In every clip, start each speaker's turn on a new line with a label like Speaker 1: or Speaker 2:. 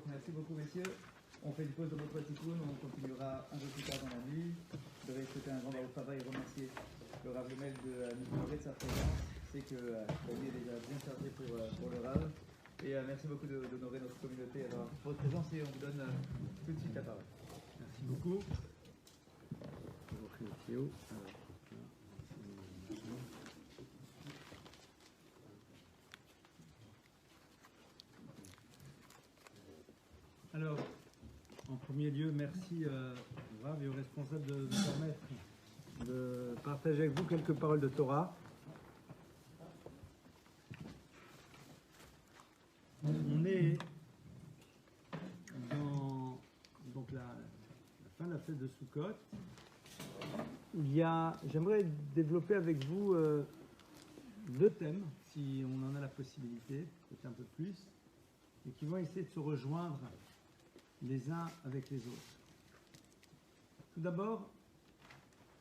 Speaker 1: Merci beaucoup, messieurs. On fait une pause de votre tikkun, on continuera un peu plus tard dans la nuit. Je voudrais souhaiter un grand bravo travail et remercier le Rav Lemel de nous honorer de sa présence. C'est que la vie est déjà bien chargée pour le Rav. Et merci beaucoup d'honorer notre communauté alors, pour votre présence et on vous donne tout de suite la parole.
Speaker 2: Merci beaucoup. Alors, en premier lieu, merci Rav et aux responsables de nous permettre de partager avec vous quelques paroles de Torah. On est dans donc la fin de la fête de Sukkot. J'aimerais développer avec vous deux thèmes, si on en a la possibilité, peut-être un peu plus, et qui vont essayer de se rejoindre les uns avec les autres. Tout d'abord,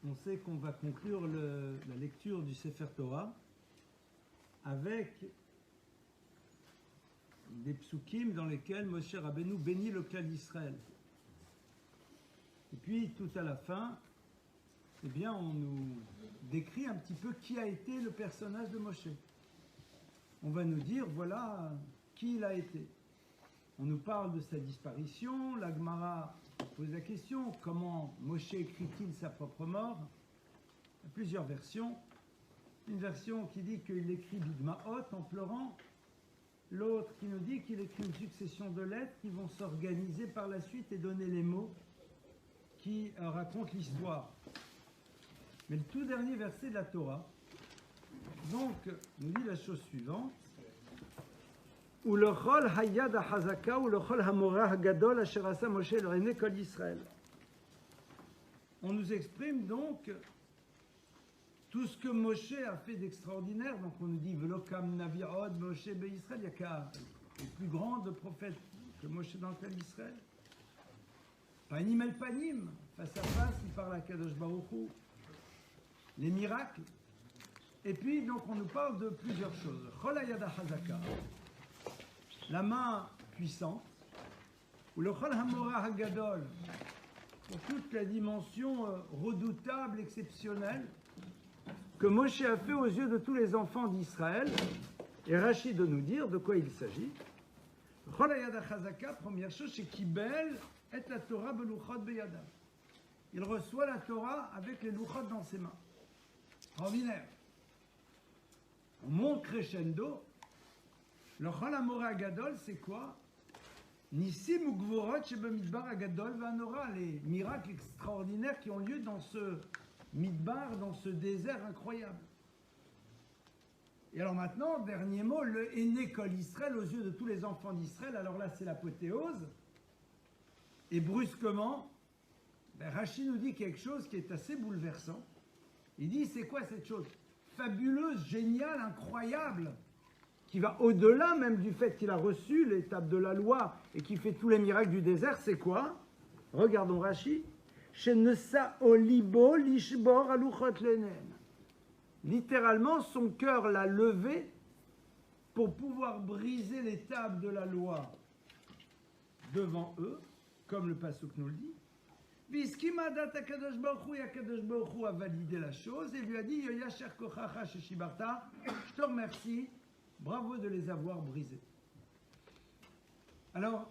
Speaker 2: on sait qu'on va conclure la lecture du Sefer Torah avec des psukim dans lesquels Moshe Rabbeinu bénit le clan d'Israël. Et puis, tout à la fin, eh bien, on nous décrit un petit peu qui a été le personnage de Moshe. On va nous dire, voilà, qui il a été. On nous parle de sa disparition, la Gemara pose la question, comment Moshe écrit-il sa propre mort? Il y a plusieurs versions. Une version qui dit qu'il écrit Bidmaot en pleurant, l'autre qui nous dit qu'il écrit une succession de lettres qui vont s'organiser par la suite et donner les mots qui racontent l'histoire. Mais le tout dernier verset de la Torah, donc, nous dit la chose suivante. On nous exprime donc tout ce que Moshe a fait d'extraordinaire. Donc on nous dit Velokam Navi'od Moshe Be'Israël, il n'y a qu'un plus grand de prophètes que Moshe dans le clan d'Israël. Panim el panim, face à face, il parle à Kadosh Baruch Hu. Les miracles. Et puis donc on nous parle de plusieurs choses. Chol hayada hazaka, la main puissante, ou le Chol Hamorah Hagadol, pour toute la dimension redoutable, exceptionnelle, que Moshe a fait aux yeux de tous les enfants d'Israël. Et Rachid de nous dire de quoi il s'agit. Chol hayada hazaka, première chose, c'est Kibel et la Torah beluchot beyada. Il reçoit la Torah avec les luchot dans ses mains. Extraordinaire. On monte crescendo. Le Chol Hamorah Agadol, c'est quoi? Nissim ou Gvorot Shebamidbar Agadol Vanora, les miracles extraordinaires qui ont lieu dans ce Midbar, dans ce désert incroyable. Et alors maintenant, dernier mot, le Éné Kol Israël aux yeux de tous les enfants d'Israël. Alors là, c'est l'apothéose. Et brusquement, Rachid nous dit quelque chose qui est assez bouleversant. Il dit, c'est quoi cette chose fabuleuse, géniale, incroyable, qui va au-delà même du fait qu'il a reçu l'étape de la loi et qui fait tous les miracles du désert, c'est quoi? Regardons Rachid. Littéralement, son cœur l'a levé pour pouvoir briser les tables de la loi devant eux, comme le pasuk nous le dit. Biskimadat Akadosh Baruch Hu, Akadosh Baruch Hu a validé la chose et lui a dit Yoyasher Kochacha Sheshibarta, je te remercie, bravo de les avoir brisés. Alors,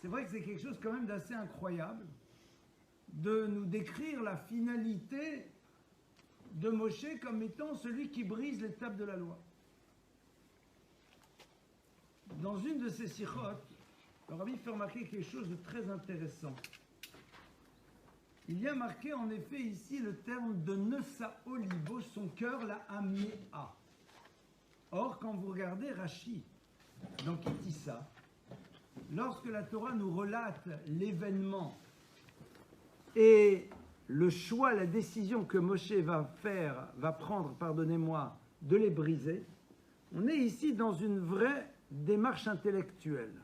Speaker 2: c'est vrai que c'est quelque chose quand même d'assez incroyable de nous décrire la finalité de Moshe comme étant celui qui brise les tables de la loi. Dans une de ces sikhot, le Rabbi fait remarquer quelque chose de très intéressant. Il y a marqué en effet ici le terme de Nesa Olibo, son cœur l'a amené à. Or, quand vous regardez Rashi dans Kitissa, lorsque la Torah nous relate l'événement et le choix, la décision que Moshe va prendre, pardonnez-moi, de les briser, on est ici dans une vraie démarche intellectuelle.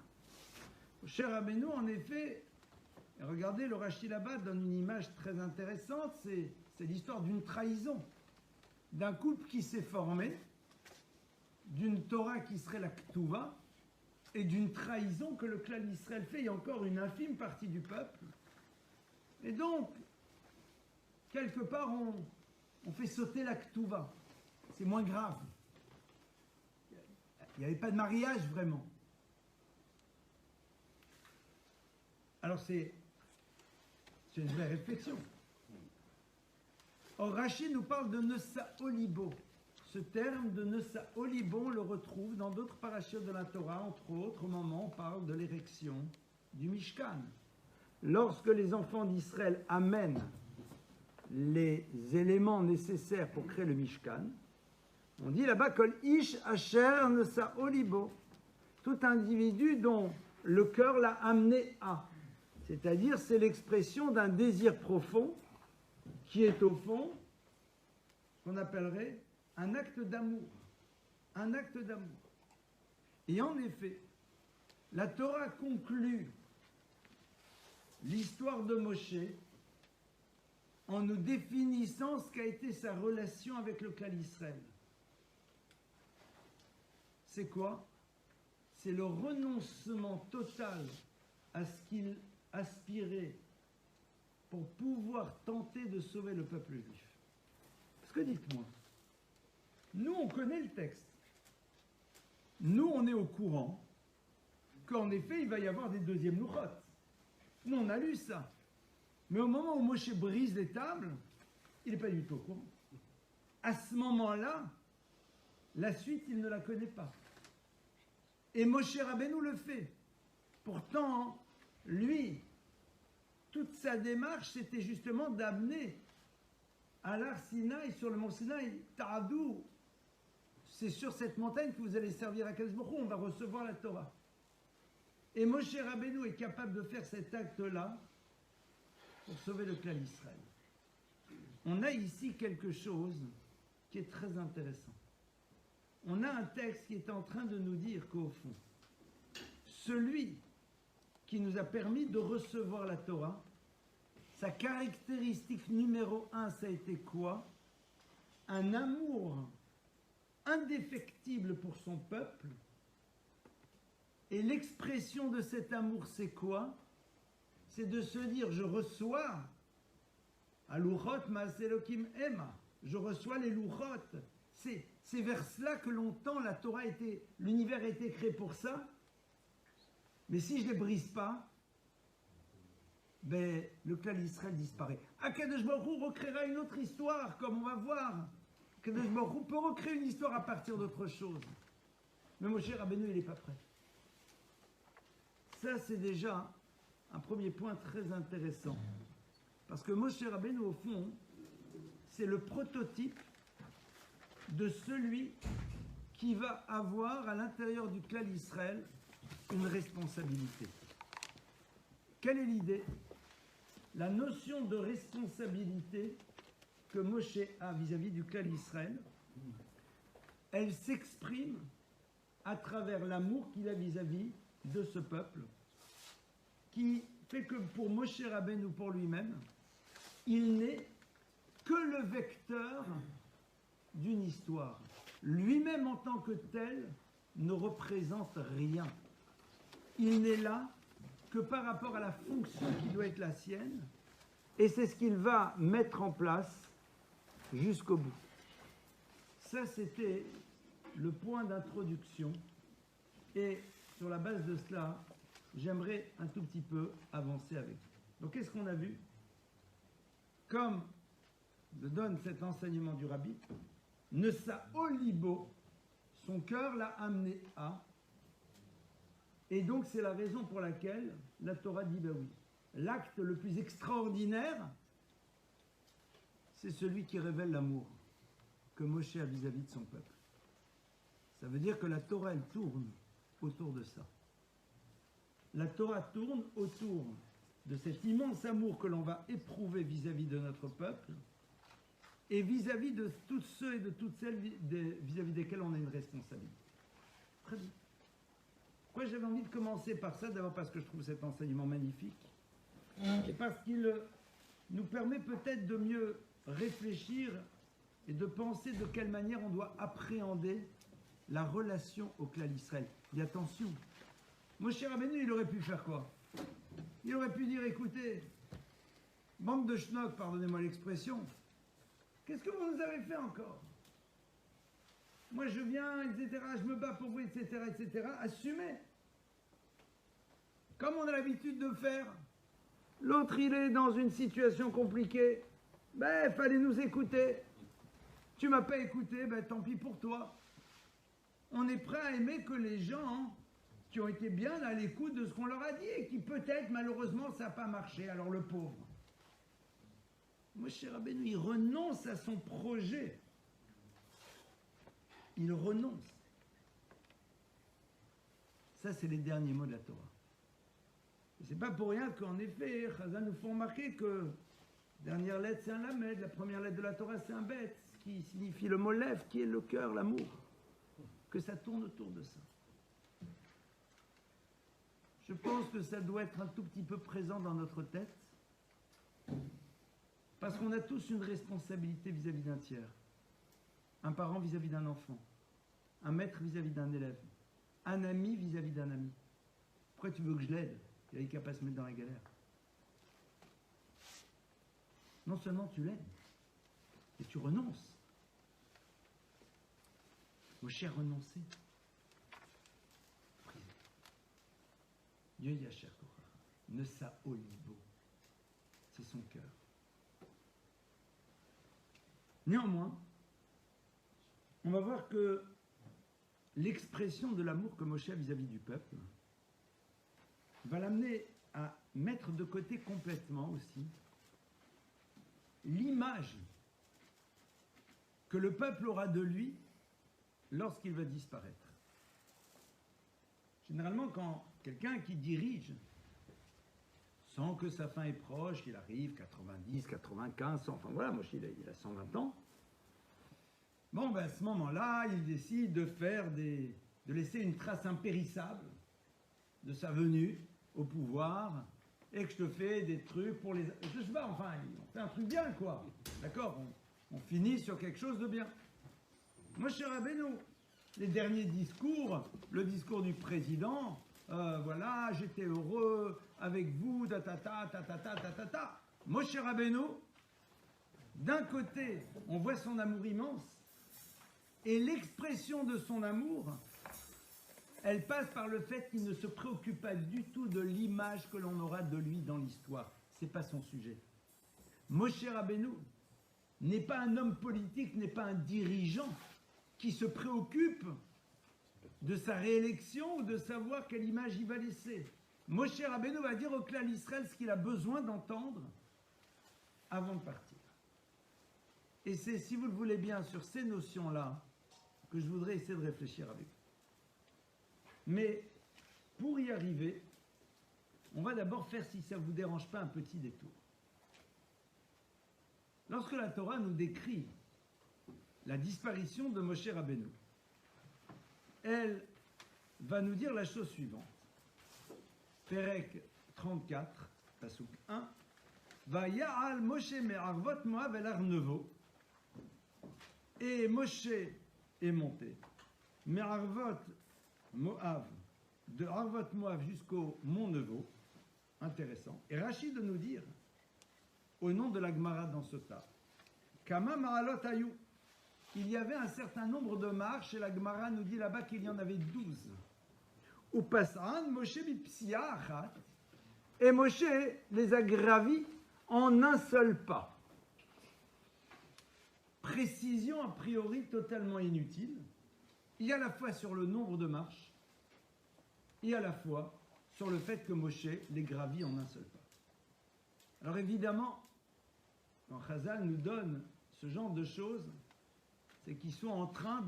Speaker 2: Cher Rabbeinu, en effet, regardez, le Rashi là-bas donne une image très intéressante, c'est l'histoire d'une trahison, d'un couple qui s'est formé, d'une Torah qui serait la Ketouva, et d'une trahison que le clan d'Israël fait, et encore une infime partie du peuple. Et donc, quelque part, on fait sauter la Ketouva. C'est moins grave. Il n'y avait pas de mariage vraiment. Alors c'est une vraie réflexion. Or, Rashi nous parle de Nessa Olibo. Ce terme de Nessa Olibo, on le retrouve dans d'autres parachutes de la Torah, entre autres, au moment où on parle de l'érection du Mishkan. Lorsque les enfants d'Israël amènent les éléments nécessaires pour créer le Mishkan, on dit là-bas Kol Ish Asher Nessa Olibo, tout individu dont le cœur l'a amené à. C'est-à-dire, c'est l'expression d'un désir profond qui est au fond ce qu'on appellerait un acte d'amour. Un acte d'amour. Et en effet, la Torah conclut l'histoire de Moshe en nous définissant ce qu'a été sa relation avec le clan Israël. C'est quoi? C'est le renoncement total à ce qu'il aspirait pour pouvoir tenter de sauver le peuple juif. Parce que dites-moi, nous on connaît le texte. Nous on est au courant qu'en effet il va y avoir des deuxièmes louchot. Nous on a lu ça. Mais au moment où Moshe brise les tables, il n'est pas du tout au courant. À ce moment-là, la suite il ne la connaît pas. Et Moshe Rabbeinu le fait. Pourtant, lui, toute sa démarche, c'était justement d'amener à l'Ar Sinaï, sur le mont Sinaï, Ta'adou, c'est sur cette montagne que vous allez servir à Kadosh Baruch Hu, on va recevoir la Torah. Et Moshe Rabbeinu est capable de faire cet acte-là pour sauver le clan d'Israël. On a ici quelque chose qui est très intéressant. On a un texte qui est en train de nous dire qu'au fond, celui qui nous a permis de recevoir la Torah, sa caractéristique numéro 1, ça a été quoi? Un amour indéfectible pour son peuple. Et l'expression de cet amour, c'est quoi? C'est de se dire, je reçois Aluchot Maaseh Elokim Ema. Je reçois les Luchot. C'est vers cela que longtemps la Torah était, l'univers a été créé pour ça. Mais si je ne les brise pas, ben, le clan d'Israël disparaît. Akadosh Baruch Hu recréera une autre histoire, comme on va voir. Akadosh Baruch Hu peut recréer une histoire à partir d'autre chose. Mais Moshe Rabbeinu, il n'est pas prêt. Ça, c'est déjà un premier point très intéressant. Parce que Moshe Rabbeinu, au fond, c'est le prototype de celui qui va avoir à l'intérieur du clan d'Israël une responsabilité. Quelle est l'idée? La notion de responsabilité que Moshe a vis-à-vis du clan d'Israël, elle s'exprime à travers l'amour qu'il a vis-à-vis de ce peuple, qui fait que pour Moshe Rabbeinu, pour lui-même, il n'est que le vecteur d'une histoire. Lui-même en tant que tel ne représente rien. Il n'est là que par rapport à la fonction qui doit être la sienne, et c'est ce qu'il va mettre en place jusqu'au bout. Ça, c'était le point d'introduction, et sur la base de cela, j'aimerais un tout petit peu avancer avec vous. Donc, qu'est-ce qu'on a vu? Comme le donne cet enseignement du Rabbi, Nessa Olibo, son cœur l'a amené à. Et donc, c'est la raison pour laquelle la Torah dit, ben oui, l'acte le plus extraordinaire, c'est celui qui révèle l'amour que Moshe a vis-à-vis de son peuple. Ça veut dire que la Torah, elle tourne autour de ça. La Torah tourne autour de cet immense amour que l'on va éprouver vis-à-vis de notre peuple et vis-à-vis de tous ceux et de toutes celles vis-à-vis desquels on a une responsabilité. Très bien. Pourquoi j'avais envie de commencer par ça, d'abord parce que je trouve cet enseignement magnifique, et parce qu'il nous permet peut-être de mieux réfléchir et de penser de quelle manière on doit appréhender la relation au clan d'Israël. Et attention, Moshe Rabbeinu, il aurait pu faire quoi? Il aurait pu dire, écoutez, bande de schnock, pardonnez-moi l'expression, qu'est-ce que vous nous avez fait encore? Moi je viens, etc., je me bats pour vous, etc., etc., assumez. Comme on a l'habitude de faire. L'autre, il est dans une situation compliquée. Ben, fallait nous écouter. Tu m'as pas écouté, ben tant pis pour toi. On est prêt à aimer que les gens qui ont été bien à l'écoute de ce qu'on leur a dit et qui peut-être, malheureusement, ça n'a pas marché. Alors le pauvre. Moshe Rabbeinu, il renonce à son projet. Il renonce. Ça, c'est les derniers mots de la Torah. Et c'est pas pour rien qu'en effet, Chazal nous font remarquer que la dernière lettre, c'est un lamed, la première lettre de la Torah, c'est un bet, ce qui signifie le mot lève, qui est le cœur, l'amour. Que ça tourne autour de ça. Je pense que ça doit être un tout petit peu présent dans notre tête, parce qu'on a tous une responsabilité vis-à-vis d'un tiers. Un parent vis-à-vis d'un enfant, un maître vis-à-vis d'un élève, un ami vis-à-vis d'un ami. Pourquoi tu veux que je l'aide? Il n'a qu'à pas se mettre dans la galère. Non seulement tu l'aides, et tu renonces. Moshe a renoncé. Dieu Yacher Korach, ne sa olivo, c'est son cœur. Néanmoins, on va voir que l'expression de l'amour que Moshe a vis-à-vis du peuple va l'amener à mettre de côté complètement aussi l'image que le peuple aura de lui lorsqu'il va disparaître. Généralement, quand quelqu'un qui dirige sent que sa fin est proche, qu'il arrive 90, 95, 100, enfin voilà, Moshe il a 120 ans, bon, ben à ce moment-là, il décide de laisser une trace impérissable de sa venue au pouvoir, et que je te fais des trucs pour les... Je sais pas, enfin, on fait un truc bien, quoi. D'accord, on finit sur quelque chose de bien. Moshe Rabbeinu, les derniers discours, le discours du président, voilà, j'étais heureux avec vous, ta. Moshe Rabbeinu, d'un côté, on voit son amour immense, et l'expression de son amour, elle passe par le fait qu'il ne se préoccupe pas du tout de l'image que l'on aura de lui dans l'histoire. Ce n'est pas son sujet. Moshe Rabbeinu n'est pas un homme politique, n'est pas un dirigeant qui se préoccupe de sa réélection ou de savoir quelle image il va laisser. Moshe Rabbeinu va dire au clan d'Israël ce qu'il a besoin d'entendre avant de partir. Et c'est, si vous le voulez bien, sur ces notions-là que je voudrais essayer de réfléchir avec vous. Mais pour y arriver, on va d'abord faire, si ça ne vous dérange pas, un petit détour. Lorsque la Torah nous décrit la disparition de Moshe Rabbeinu, elle va nous dire la chose suivante. Perek 34, Pasuk 1, Va ya'al Moshe me'arvot Moav el Arnevo, et Moshe est monté. Me'arvot Moav, de Arvot Moav jusqu'au Mont Nevo, intéressant. Et Rachid de nous dire, au nom de la Gemara dans ce tas, Kama Ma'alot Ayou, il y avait un certain nombre de marches, et la Gemara nous dit là-bas qu'il y en avait 12. Ou Pas'an, Moshe bipsia achat, et Moshe les a gravis en un seul pas. Précision a priori totalement inutile. Il y a à la fois sur le nombre de marches et à la fois sur le fait que Moshe les gravit en un seul pas. Alors évidemment, quand Chazal nous donne ce genre de choses, c'est qu'ils sont en train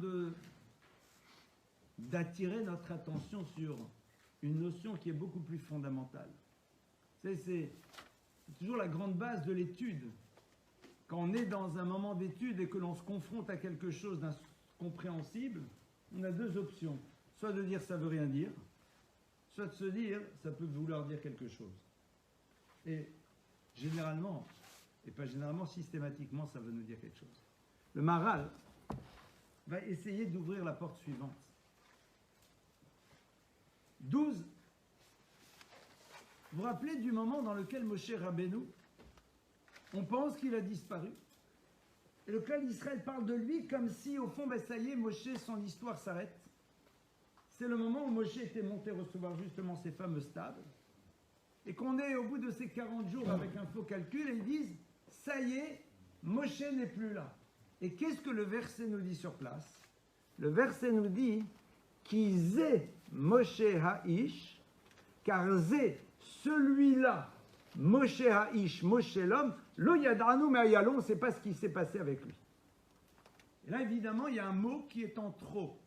Speaker 2: d'attirer notre attention sur une notion qui est beaucoup plus fondamentale. C'est toujours la grande base de l'étude. Quand on est dans un moment d'étude et que l'on se confronte à quelque chose d'incompréhensible, on a deux options. Soit de dire ça veut rien dire, soit de se dire, ça peut vouloir dire quelque chose. Et généralement, et pas généralement, systématiquement, ça veut nous dire quelque chose. Le Maharal va essayer d'ouvrir la porte suivante. 12. Vous vous rappelez du moment dans lequel Moshe Rabbeinu, on pense qu'il a disparu. Et le clan d'Israël parle de lui comme si, au fond, ça y est, Moshe, son histoire s'arrête. C'est le moment où Moshe était monté recevoir justement ces fameuses tables. Et qu'on est au bout de ces 40 jours avec un faux calcul, et ils disent, ça y est, Moshe n'est plus là. Et qu'est-ce que le verset nous dit sur place? Le verset nous dit, qui zé Moshe Ha'ish, car zé, celui-là, Moshe Ha'ish, Moshe l'homme, lo yadanu me'ayalon, on ne sait pas ce qui s'est passé avec lui. Et là, évidemment, il y a un mot qui est en trop,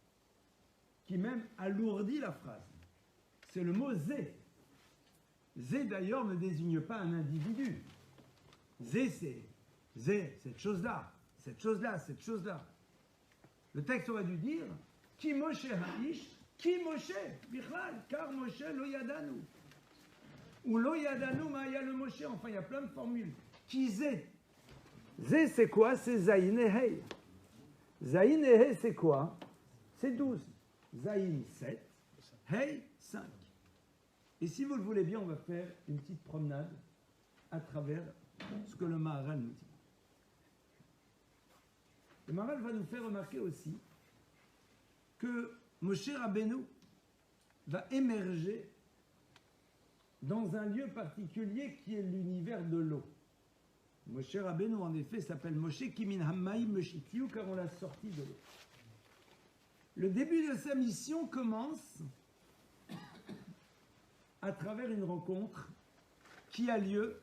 Speaker 2: qui même alourdit la phrase. C'est le mot zé. Zé, d'ailleurs, ne désigne pas un individu. Zé, c'est zé, cette chose-là, cette chose-là, cette chose-là. Le texte aurait dû dire Ki Moshe Ha'ish, Ki Moshe, Bichlal, car Moshe lo yadanu. Ou lo yadanu ma'aya le Moshe. Enfin, il y a plein de formules. Ki zé. Zé, c'est quoi? C'est Zayin et Hey. Zayin et Hey, c'est quoi? C'est 12. Zayin, 7. Hey, 5. Et si vous le voulez bien, on va faire une petite promenade à travers ce que le Maharal nous dit. Le Maharal va nous faire remarquer aussi que Moshe Rabbeinu va émerger dans un lieu particulier qui est l'univers de l'eau. Moshe Rabbeinu, en effet, s'appelle Moshe Kimin Hammaïm Meshitiu, car on l'a sorti de l'eau. Le début de sa mission commence à travers une rencontre qui a lieu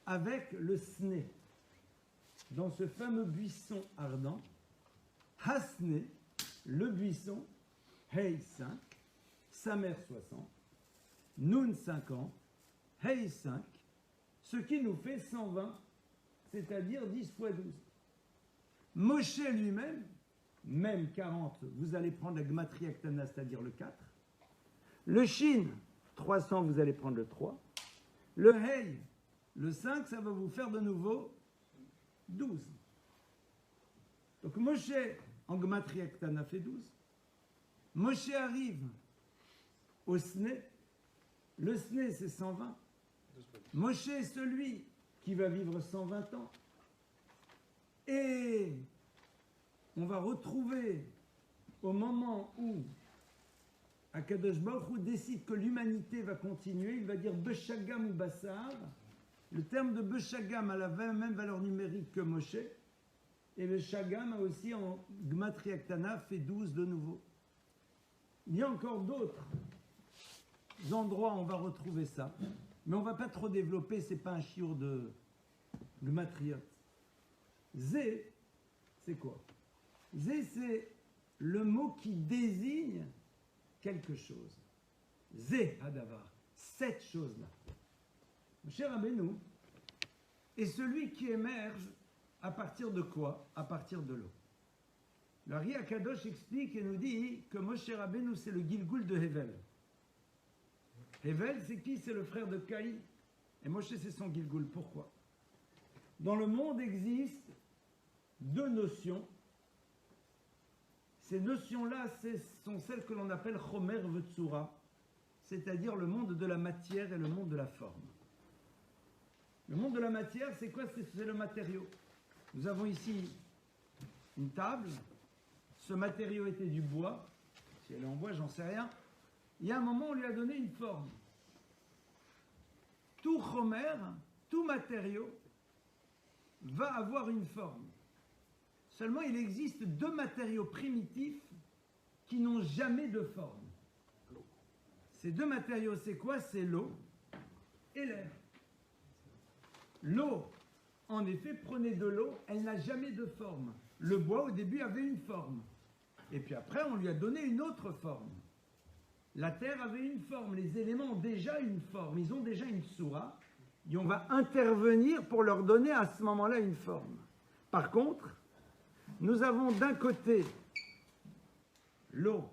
Speaker 2: avec le Sné, dans ce fameux buisson ardent, Hasné, le buisson, Hey 5, Samer 60, Nun 50, Hey 5, ce qui nous fait 120, c'est-à-dire 10 fois 12. Moshe lui-même, même 40, vous allez prendre la Gematria Aktana, c'est-à-dire le 4. Le Shin, 300, vous allez prendre le 3. Le Hey, le 5, ça va vous faire de nouveau 12. Donc Moshe, en Gematria Aktana, fait 12. Moshe arrive au Sné. Le Sné, c'est 120. Moshe est celui qui va vivre 120 ans. Et on va retrouver au moment où Akadosh Baruch Hu décide que l'humanité va continuer, il va dire Beshagam ou Bassar. Le terme de Beshagam a la même valeur numérique que Moshe. Et le Shagam a aussi en Gematria Aktana fait 12 de nouveau. Il y a encore d'autres endroits où on va retrouver ça. Mais on ne va pas trop développer, ce n'est pas un chiour de Gematriot. Zé, c'est quoi? Zé, c'est le mot qui désigne quelque chose. Zé Hadavar, cette chose-là. Mon cher Rabbeinu est celui qui émerge à partir de quoi? À partir de l'eau. Le Ari Akadosh explique et nous dit que Moshe Rabbeinu, c'est le Gilgul de Hevel. Hevel, c'est qui? C'est le frère de Caïn. Et Moshe, c'est son Gilgul. Pourquoi? Dans le monde existent deux notions. Ces notions-là, sont celles que l'on appelle Chomer Vetsura, c'est-à-dire le monde de la matière et le monde de la forme. Le monde de la matière, c'est quoi? C'est le matériau. Nous avons ici une table. Ce matériau était du bois. Si elle est en bois, j'en sais rien. Il y a un moment, on lui a donné une forme. Tout chomer, tout matériau, va avoir une forme. Seulement, il existe deux matériaux primitifs qui n'ont jamais de forme. Ces deux matériaux, c'est quoi? C'est l'eau et l'air. L'eau, en effet, prenez de l'eau, elle n'a jamais de forme. Le bois, au début, avait une forme. Et puis après, on lui a donné une autre forme. La terre avait une forme, les éléments ont déjà une forme, ils ont déjà une soura, et on va intervenir pour leur donner à ce moment-là une forme. Par contre, nous avons d'un côté l'eau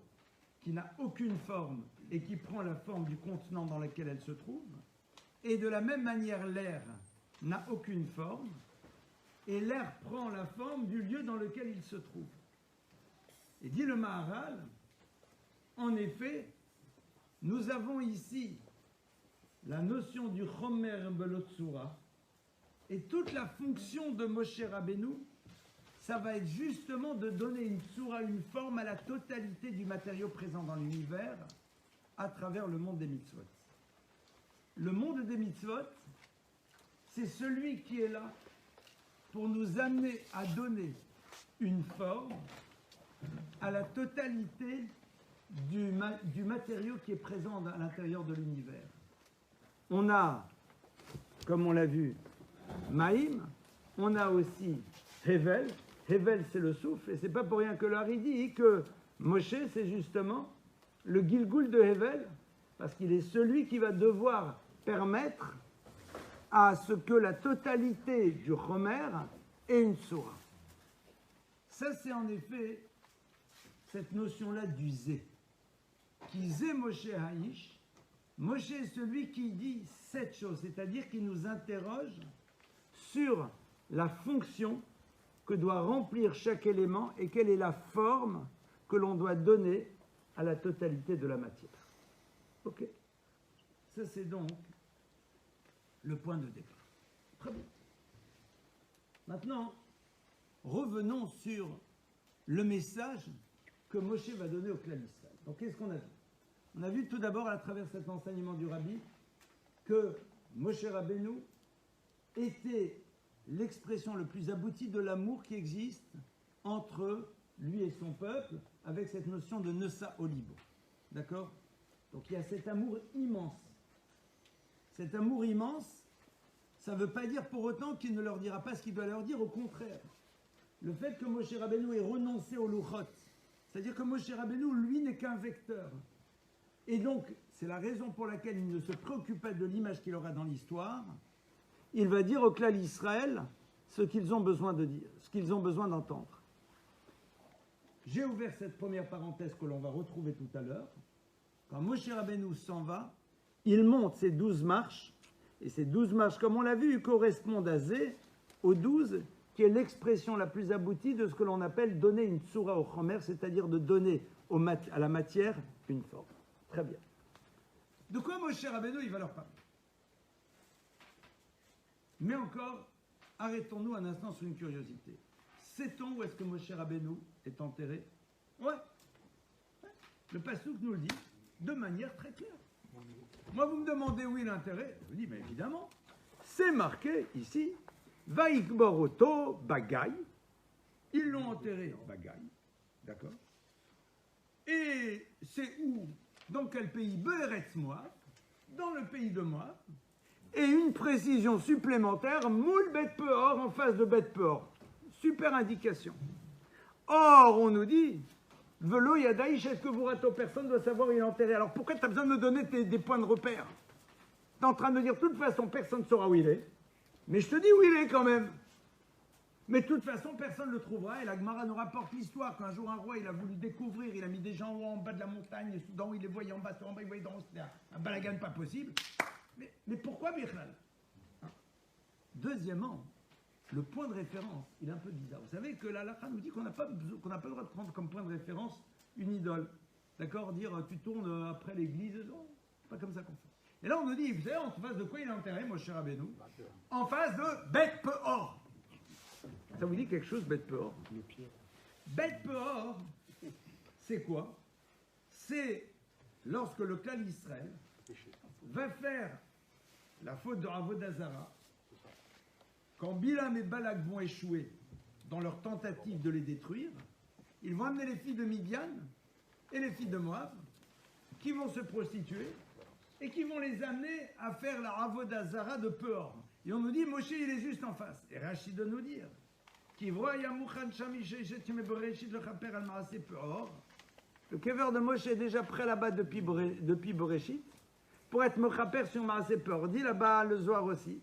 Speaker 2: qui n'a aucune forme et qui prend la forme du contenant dans lequel elle se trouve. Et de la même manière, l'air n'a aucune forme et l'air prend la forme du lieu dans lequel il se trouve. Et dit le Maharal, en effet, nous avons ici la notion du Chomer Belotsura, et toute la fonction de Moshe Rabbeinu, ça va être justement de donner une tsura, une forme à la totalité du matériau présent dans l'univers à travers le monde des mitzvot. Le monde des mitzvot, c'est celui qui est là pour nous amener à donner une forme à la totalité du matériau qui est présent à l'intérieur de l'univers. On a, comme on l'a vu, Maïm, on a aussi Hevel. Hevel, c'est le souffle, et c'est pas pour rien que l'Ari dit que Moshe, c'est justement le Gilgul de Hevel, parce qu'il est celui qui va devoir permettre à ce que la totalité du Chomer ait une Tsura. Ça, c'est en effet cette notion-là du Zé. Qui Zé Moshe Haïsh. Moshe est celui qui dit cette chose, c'est-à-dire qui nous interroge sur la fonction que doit remplir chaque élément et quelle est la forme que l'on doit donner à la totalité de la matière. Ok. Ça, c'est donc le point de départ. Très bien. Maintenant, revenons sur le message que Moshe va donner au clan Israël. Donc, qu'est-ce qu'on a vu? On a vu tout d'abord, à travers cet enseignement du Rabbi, que Moshe Rabbeinu était l'expression le plus aboutie de l'amour qui existe entre lui et son peuple, avec cette notion de Nessa Olibo. D'accord? Donc il y a cet amour immense. Cet amour immense, ça ne veut pas dire pour autant qu'il ne leur dira pas ce qu'il doit leur dire, au contraire. Le fait que Moshe Rabbeinu ait renoncé au Luchot, c'est-à-dire que Moshe Rabbeinu, lui, n'est qu'un vecteur. Et donc, c'est la raison pour laquelle il ne se préoccupe pas de l'image qu'il aura dans l'histoire. Il va dire au clan Israël ce qu'ils ont besoin de dire, ce qu'ils ont besoin d'entendre. J'ai ouvert cette première parenthèse que l'on va retrouver tout à l'heure. Quand Moshe Rabbeinu s'en va, il monte ces 12 marches, et ces 12 marches, comme on l'a vu, correspondent à Zé, aux 12, qui est l'expression la plus aboutie de ce que l'on appelle donner une tsura au chomer, c'est-à-dire de donner à la matière une forme. Très bien. De quoi Moshe Rabbeinu il va leur parler? Mais encore, arrêtons-nous un instant sur une curiosité. Sait-on où est-ce que Moshe Rabbeinu est enterré? Ouais. Le Passouk nous le dit de manière très claire. Moi, vous me demandez où il est enterré? Je vous dis, mais évidemment, c'est marqué ici, Vaikboroto Bagaï. Ils l'ont enterré en Bagaï. D'accord? Et c'est où? Dans quel pays? Be'eretz Moab, dans le pays de Moab. Et une précision supplémentaire, Moul Bet Peor en face de Bet Peor. Super indication. Or, on nous dit, Velo Yadaïch, est-ce que vous ratez? Personne ne doit savoir où il est enterré. Alors pourquoi tu as besoin de me donner des points de repère? Tu es en train de dire, de toute façon, personne ne saura où il est. Mais je te dis où il est quand même. Mais de toute façon, personne ne le trouvera. Et la Gemara nous rapporte l'histoire qu'un jour, un roi, il a voulu découvrir, il a mis des gens en bas de la montagne, et soudain, il les voyait en bas, il voyait dans un balagan pas possible. Mais pourquoi Bichal? Deuxièmement, le point de référence, il est un peu bizarre. Vous savez que la halakha nous dit qu'on n'a pas le droit de prendre comme point de référence une idole. D'accord? Dire tu tournes après l'église, non, c'est pas comme ça qu'on fait. Et là on nous dit, vous savez, en face de quoi il est enterré, Moshe Rabbeinu? En face de Bet Peor. Ça vous dit quelque chose, Bet Peor? Bet Peor, c'est quoi? C'est lorsque le clan Israël va faire la faute de Avodah Zara, quand Bilam et Balak vont échouer dans leur tentative de les détruire, ils vont amener les filles de Midian et les filles de Moab, qui vont se prostituer et qui vont les amener à faire la Avodah Zara de Peor. Et on nous dit, Moshe, il est juste en face. Et Rachid de nous dire, le kever de Moshe est déjà prêt là-bas depuis Bereshit, pour être mechaper sur Maaseh Peor. Dit là-bas le Zohar aussi,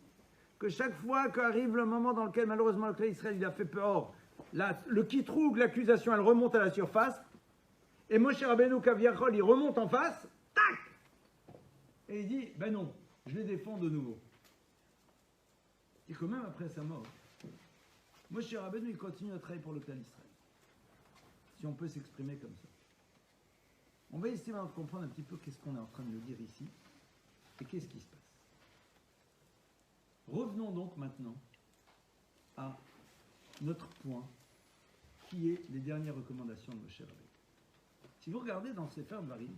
Speaker 2: que chaque fois qu'arrive le moment dans lequel malheureusement le clan Israël il a fait Peor, le kitroug, l'accusation, elle remonte à la surface, Et Moshe Rabbeinu Kaviachol, il remonte en face, tac, et il dit, ben non, je les défends de nouveau. Et quand même après sa mort, Moshe Rabbeinu, il continue à travailler pour le clan d'Israël. Si on peut s'exprimer comme ça. On va essayer de comprendre un petit peu qu'est-ce qu'on est en train de nous dire ici et qu'est-ce qui se passe. Revenons donc maintenant à notre point qui est les dernières recommandations de Moshe Rabbeinu. Si vous regardez dans Sefer Dvarim,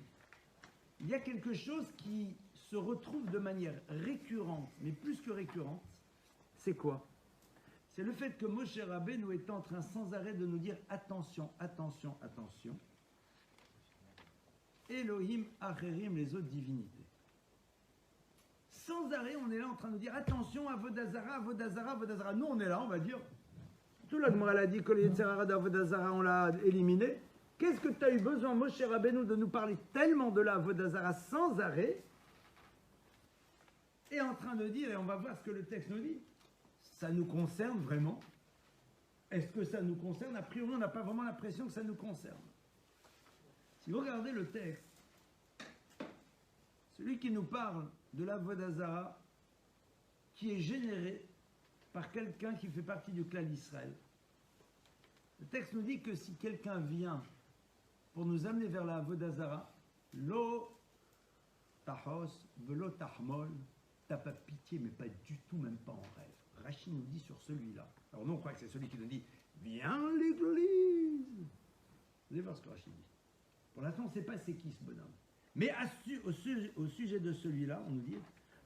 Speaker 2: il y a quelque chose qui se retrouve de manière récurrente, mais plus que récurrente, c'est quoi? C'est le fait que Moshe Rabbeinu est en train sans arrêt de nous dire attention, attention, attention. Elohim, Acherim, les autres divinités. Sans arrêt, on est là en train de dire attention, Avodazara, Avodazara, Avodazara. Nous, on est là, on va dire. Tout la Gemara a dit que les Yetzirah d'Avodazara, on l'a éliminé. Qu'est-ce que tu as eu besoin, Moshe Rabbeinu, de nous parler tellement de la Avodazara sans arrêt? Et en train de dire, et on va voir ce que le texte nous dit, ça nous concerne vraiment? Est-ce que ça nous concerne? A priori, on n'a pas vraiment l'impression que ça nous concerne. Si vous regardez le texte, celui qui nous parle de la Vodazara, qui est généré par quelqu'un qui fait partie du clan d'Israël. Le texte nous dit que si quelqu'un vient pour nous amener vers la Vodazara, lo tahos, velo tahmol, t'as pas pitié, mais pas du tout, même pas en rêve. Rachid nous dit sur celui-là. Alors nous, on croit que c'est celui qui nous dit viens à l'église. Vous allez voir ce que Rachid dit. Pour l'instant, on ne sait pas c'est qui ce bonhomme. Mais au sujet de celui-là, on nous dit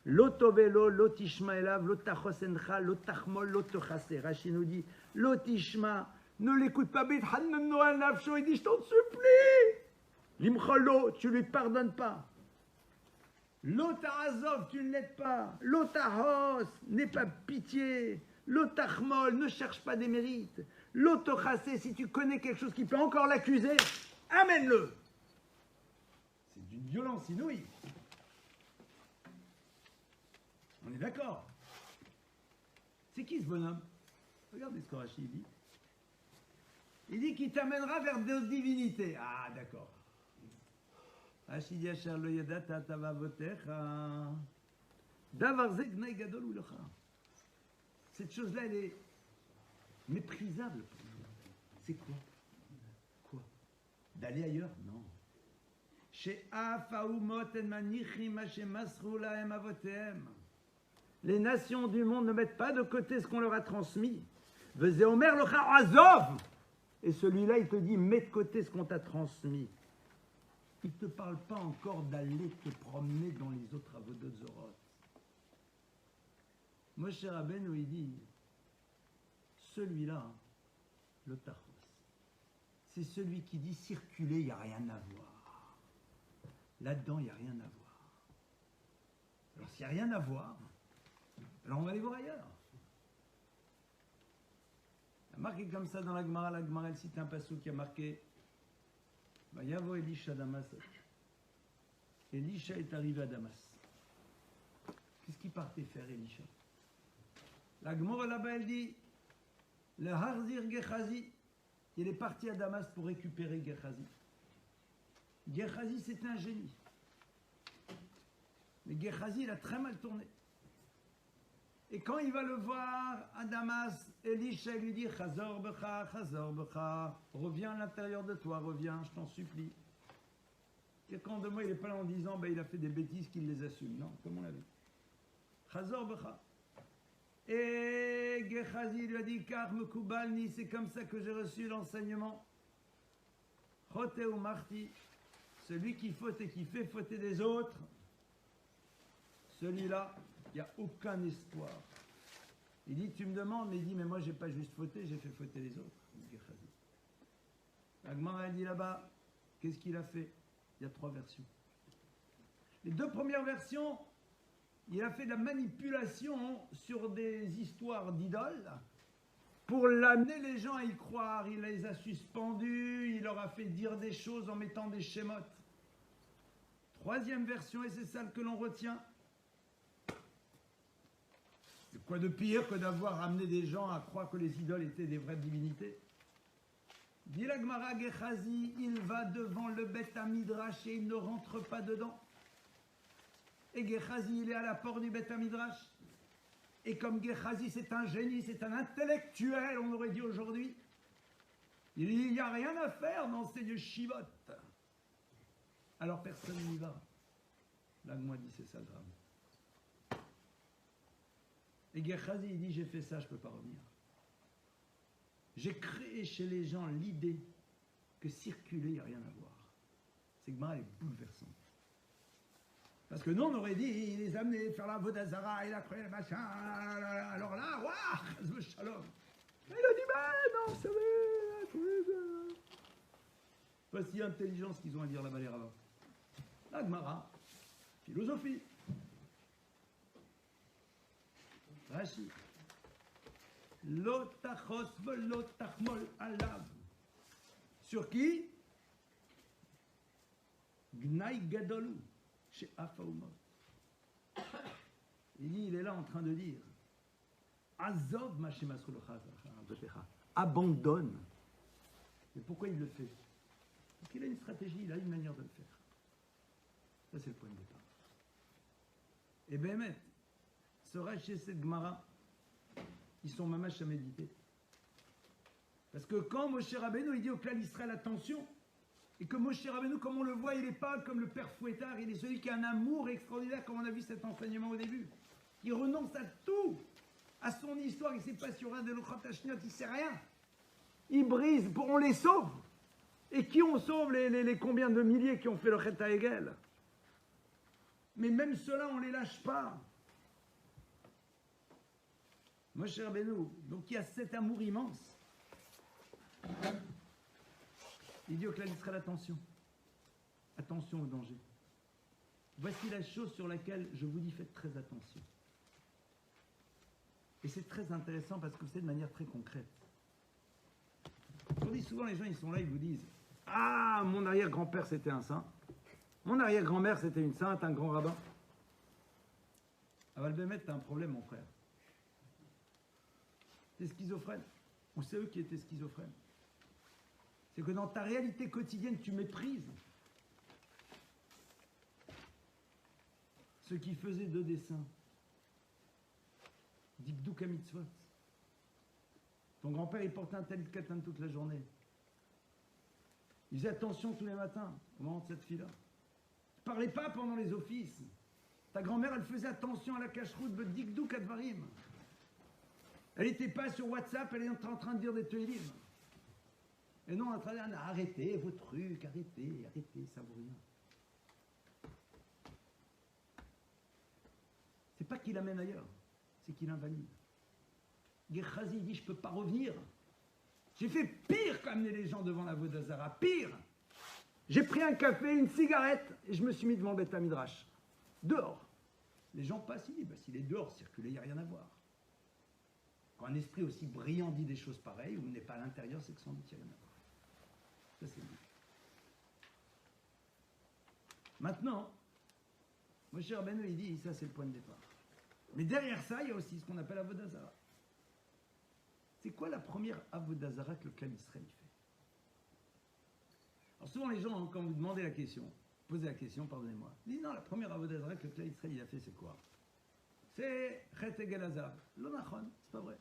Speaker 2: Lotovelo, lotishma elav, lotachosencha, lotachmol, lotochase. Rachid nous dit lotishma, ne l'écoute pas, bit hanan noal nafsho. Il dit je t'en supplie. Limcholo, tu lui pardonnes pas. Lotahazov, tu ne l'aides pas. Lotahos, n'aie pas pitié. Lotachmol, ne cherche pas des mérites. Lotochase, si tu connais quelque chose qui peut encore l'accuser, amène-le. C'est d'une violence inouïe. On est d'accord. C'est qui ce bonhomme? Regardez ce que Rachid dit. Il dit qu'il t'amènera vers d'autres divinités. Ah, d'accord. Rachid dit Asher lo yadata tavavotecha davar ze gnai gadol ulecha. Cette chose-là, elle est méprisable pour nous. C'est quoi? Quoi? D'aller ailleurs? Non. Les nations du monde ne mettent pas de côté ce qu'on leur a transmis. Et celui-là, il te dit, mets de côté ce qu'on t'a transmis. Il ne te parle pas encore d'aller te promener dans les autres avodot zorot. Moshe Rabbeinu, il dit, celui-là, le tachos, c'est celui qui dit circuler, il n'y a rien à voir. Là-dedans, il n'y a rien à voir. Alors, s'il n'y a rien à voir, alors on va aller voir ailleurs. Il y a marqué comme ça dans la Gemara elle cite un passage qui a marqué Vayavo Elisha Damas. Elisha est arrivé à Damas. Qu'est-ce qu'il partait faire, Elisha? La Gemara là-bas, elle dit le Harzir Gehazi, il est parti à Damas pour récupérer Gehazi. Gehazi, c'était un génie. Mais Gehazi, il a très mal tourné. Et quand il va le voir à Damas, Elisha lui dit Chazor becha, reviens à l'intérieur de toi, reviens, je t'en supplie. Quelqu'un de moi, il n'est pas là en disant il a fait des bêtises qu'il les assume. Non, comme on l'a vu. Chazor becha. Et Gehazi lui a dit Kar mekubalni, c'est comme ça que j'ai reçu l'enseignement. Chote ou marti, celui qui faute et qui fait fauter des autres, celui-là, il n'y a aucun espoir. Il dit, tu me demandes, mais il dit, mais moi, je n'ai pas juste fauté, j'ai fait fauter les autres. La Gemara dit là-bas, qu'est-ce qu'il a fait? Il y a 3 versions. Les 2 premières versions, il a fait de la manipulation sur des histoires d'idoles pour l'amener les gens à y croire. Il les a suspendus, il leur a fait dire des choses en mettant des schémotes. 3e version, et c'est celle que l'on retient. Quoi de pire que d'avoir amené des gens à croire que les idoles étaient des vraies divinités? Dit la Gemara, Gehazi, il va devant le Beth Midrash et il ne rentre pas dedans. Et Gehazi, il est à la porte du Beth Midrash. Et comme Gehazi, c'est un génie, c'est un intellectuel, on aurait dit aujourd'hui, il n'y a rien à faire dans ces yeshivot. Alors personne n'y va. Là, moi, dit c'est ça grave. Et Gehazi, il dit, j'ai fait ça, je ne peux pas revenir. J'ai créé chez les gens l'idée que circuler, il n'y a rien à voir. Cette Gemara est bouleversante. Parce que nous, on aurait dit, il les a amenés faire la Vodazara, il a créé le machin, alors là, waouh, shalom. Il a dit, ben non, vous savez, pas si intelligent ce qu'ils ont à dire là-bas les rabbins. La Gemara, philosophie. Rashi. Lotachos velotachmol alav. Sur qui? Gnai gadolu. Chez Afaumot. Il est là en train de dire Azov abandonne. Mais pourquoi il le fait? Parce qu'il a une stratégie, il a une manière de le faire. Ça, c'est le point de départ. Et Béhémet, ce Rashi et cette Gemara, ils sont mamash à méditer. Parce que quand Moshe Rabbeinu, il dit au clan Israël, attention, et que Moshe Rabbeinu, comme on le voit, il n'est pas comme le père Fouettard, il est celui qui a un amour extraordinaire, comme on a vu cet enseignement au début. Il renonce à tout, à son histoire, il ne sait pas si y aura de l'Ochatashniot, il ne sait rien. Il brise, on les sauve. Et qui on sauve les combien de milliers qui ont fait le Chet HaEgel? Mais même ceux-là, on ne les lâche pas. Moshe Rabbeinu, donc il y a cet amour immense. Il dit au clan d'Israël, attention. Attention au danger. Voici la chose sur laquelle je vous dis, faites très attention. Et c'est très intéressant parce que c'est de manière très concrète. On dit souvent, les gens, ils sont là, ils vous disent, ah, mon arrière-grand-père, c'était un saint. Mon arrière-grand-mère, c'était une sainte, un grand rabbin. À Val-Bémet, t'as un problème, mon frère. T'es schizophrène. Ou c'est eux qui étaient schizophrènes. C'est que dans ta réalité quotidienne, tu méprises ceux qui faisaient de dessins. Dikdouk mitzvot. Ton grand-père, il portait un talit katan toute la journée. Il faisait attention tous les matins au moment de cette fille-là. Tu ne parlais pas pendant les offices. Ta grand-mère, elle faisait attention à la cache-route de Dikdouk Advarim. Elle n'était pas sur WhatsApp, elle était en train de dire des Tehillim. Et non, en train de dire, arrêtez vos trucs, arrêtez, ça vaut rien. C'est pas qu'il amène ailleurs, c'est qu'il invalide. Gehazi dit, je ne peux pas revenir. J'ai fait pire qu'amener les gens devant la Vodazara, pire. J'ai pris un café, une cigarette, et je me suis mis devant le Beth Midrash. Dehors. Les gens passent, ils disent, bah, s'il est dehors, circuler, il n'y a rien à voir. Quand un esprit aussi brillant dit des choses pareilles, ou n'est pas à l'intérieur, c'est que sans doute il n'y a rien à voir. Ça, c'est lui. Maintenant, Moshe Rabbeinu, il dit, ça c'est le point de départ. Mais derrière ça, il y a aussi ce qu'on appelle Avodazara. C'est quoi la première Avodazara que le clan Israël fait? Alors souvent les gens, quand vous demandez la question, posez la question, pardonnez-moi, ils disent non, la première Avodazara que le clan Israël a fait, c'est quoi? C'est Chet Egel Hazav. L'onachon, c'est pas vrai.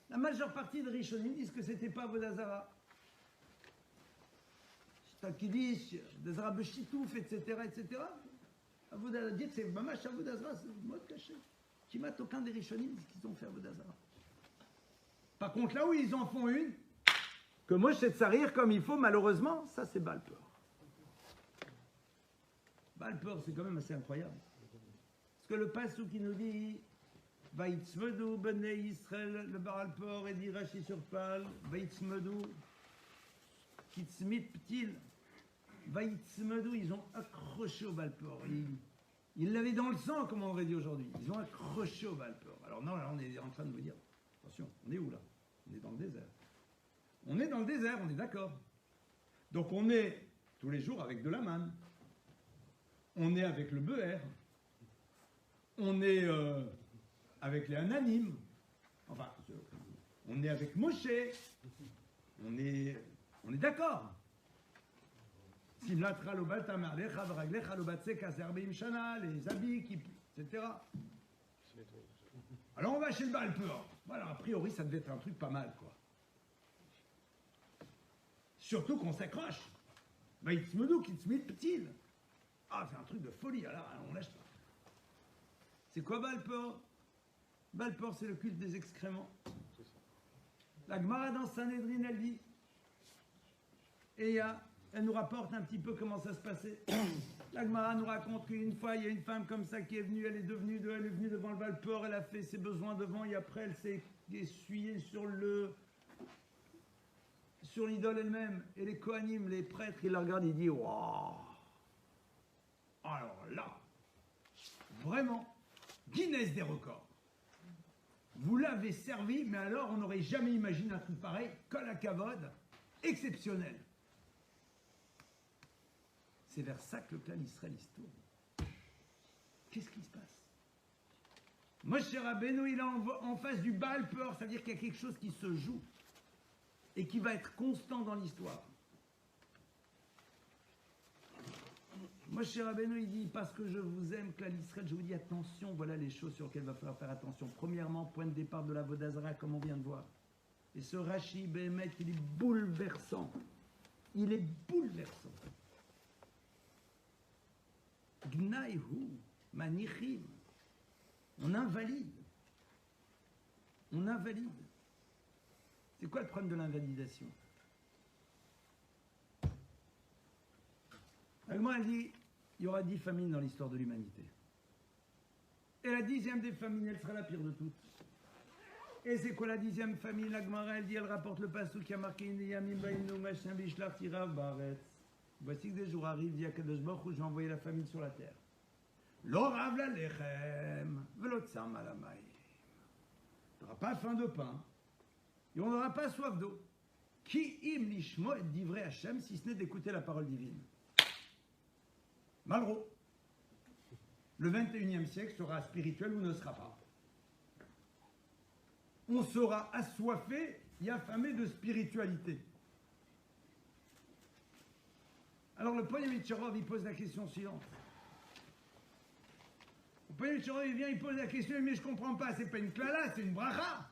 Speaker 2: La majeure partie de Rishonim disent que c'était pas Avodazara. Takidish, Dazara Beshitouf, etc., etc. Avodazara, dit que c'est Mamash Avodazara, c'est le mode caché. Qui m'a aucun des Rishonim disent qu'ils ont fait Avodazara. Par contre, là où ils en font une, que moi je sais de sarir comme il faut, malheureusement, ça c'est Balpeur. Balpeur, c'est quand même assez incroyable. Parce que le passou qui nous dit Vaïtzmedou, Bnei Israël, le Balpeur, et dit Rashi sur Pal, Vaïtzmedou, Kitzmit Ptil, Vaïtzmedou, ils ont accroché au Balpeur. Ils l'avaient dans le sang, comme on aurait dit aujourd'hui. Ils ont accroché au Balpeur. Alors non, là on est en train de vous dire, attention, on est où là? On est dans le désert. On est dans le désert, on est d'accord. Donc on est tous les jours avec de la manne. On est avec le be'er. On est avec les ananim. Enfin, on est avec Moshe. On est On est d'accord. Les habits, etc. Alors on va chez le Baal Peor. Voilà, a priori, ça devait être un truc pas mal, quoi. Surtout qu'on s'accroche. Ah, c'est un truc de folie, alors on lâche pas. C'est quoi Baal Peor? Baal Peor, c'est le culte des excréments. La Gemara dans Sanhedrin, elle dit, et elle nous rapporte un petit peu comment ça se passait. La Gemara nous raconte qu'une fois, il y a une femme comme ça qui est venue, elle est venue devant le Baal Peor, elle a fait ses besoins devant, et après elle s'est essuyée sur l'idole elle-même. Et les Kohanim, les prêtres, ils la regardent, ils disent, waouh! Alors là, vraiment, Guinness des records. Vous l'avez servi, mais alors on n'aurait jamais imaginé un truc pareil, kol hakavod, exceptionnel. C'est vers ça que le clan Israël se tourne. Qu'est-ce qui se passe? Moshe Rabbeinu, il est en face du Baal Peor, ça veut dire qu'il y a quelque chose qui se joue et qui va être constant dans l'histoire. Moshe Rabbeinu, il dit, parce que je vous aime, clan Israël, je vous dis attention, voilà les choses sur lesquelles il va falloir faire attention. Premièrement, point de départ de la Avodah Zarah, comme on vient de voir. Et ce Rashi Behemet, il est bouleversant. Il est bouleversant. Gnaihu, manichim. On invalide. On invalide. C'est quoi le problème de l'invalidation? Moi, elle dit, il y aura 10 famines dans l'histoire de l'humanité. Et la 10e des famines, elle sera la pire de toutes. Et c'est quoi la 10e famine? La Gemara, elle dit, elle rapporte le passage qui a marqué Yamim Bainu Machin Bishlach Tirav Baretz. Voici que des jours arrivent, dit Akadosh Baruch Hu, j'ai envoyé la famine sur la terre. L'orav la lechem, velotsam alamay. On n'aura pas faim de pain, et on n'aura pas soif d'eau. Ki im lishmo et divrei Hashem, si ce n'est d'écouter la parole divine. Malraux. Le 21e siècle sera spirituel ou ne sera pas. On sera assoiffé et affamé de spiritualité. Alors le Poyam Yitcherov, il pose la question suivante. Le Poyam Yitcherov, il vient, il pose la question, mais je ne comprends pas, c'est pas une klala, c'est une bracha.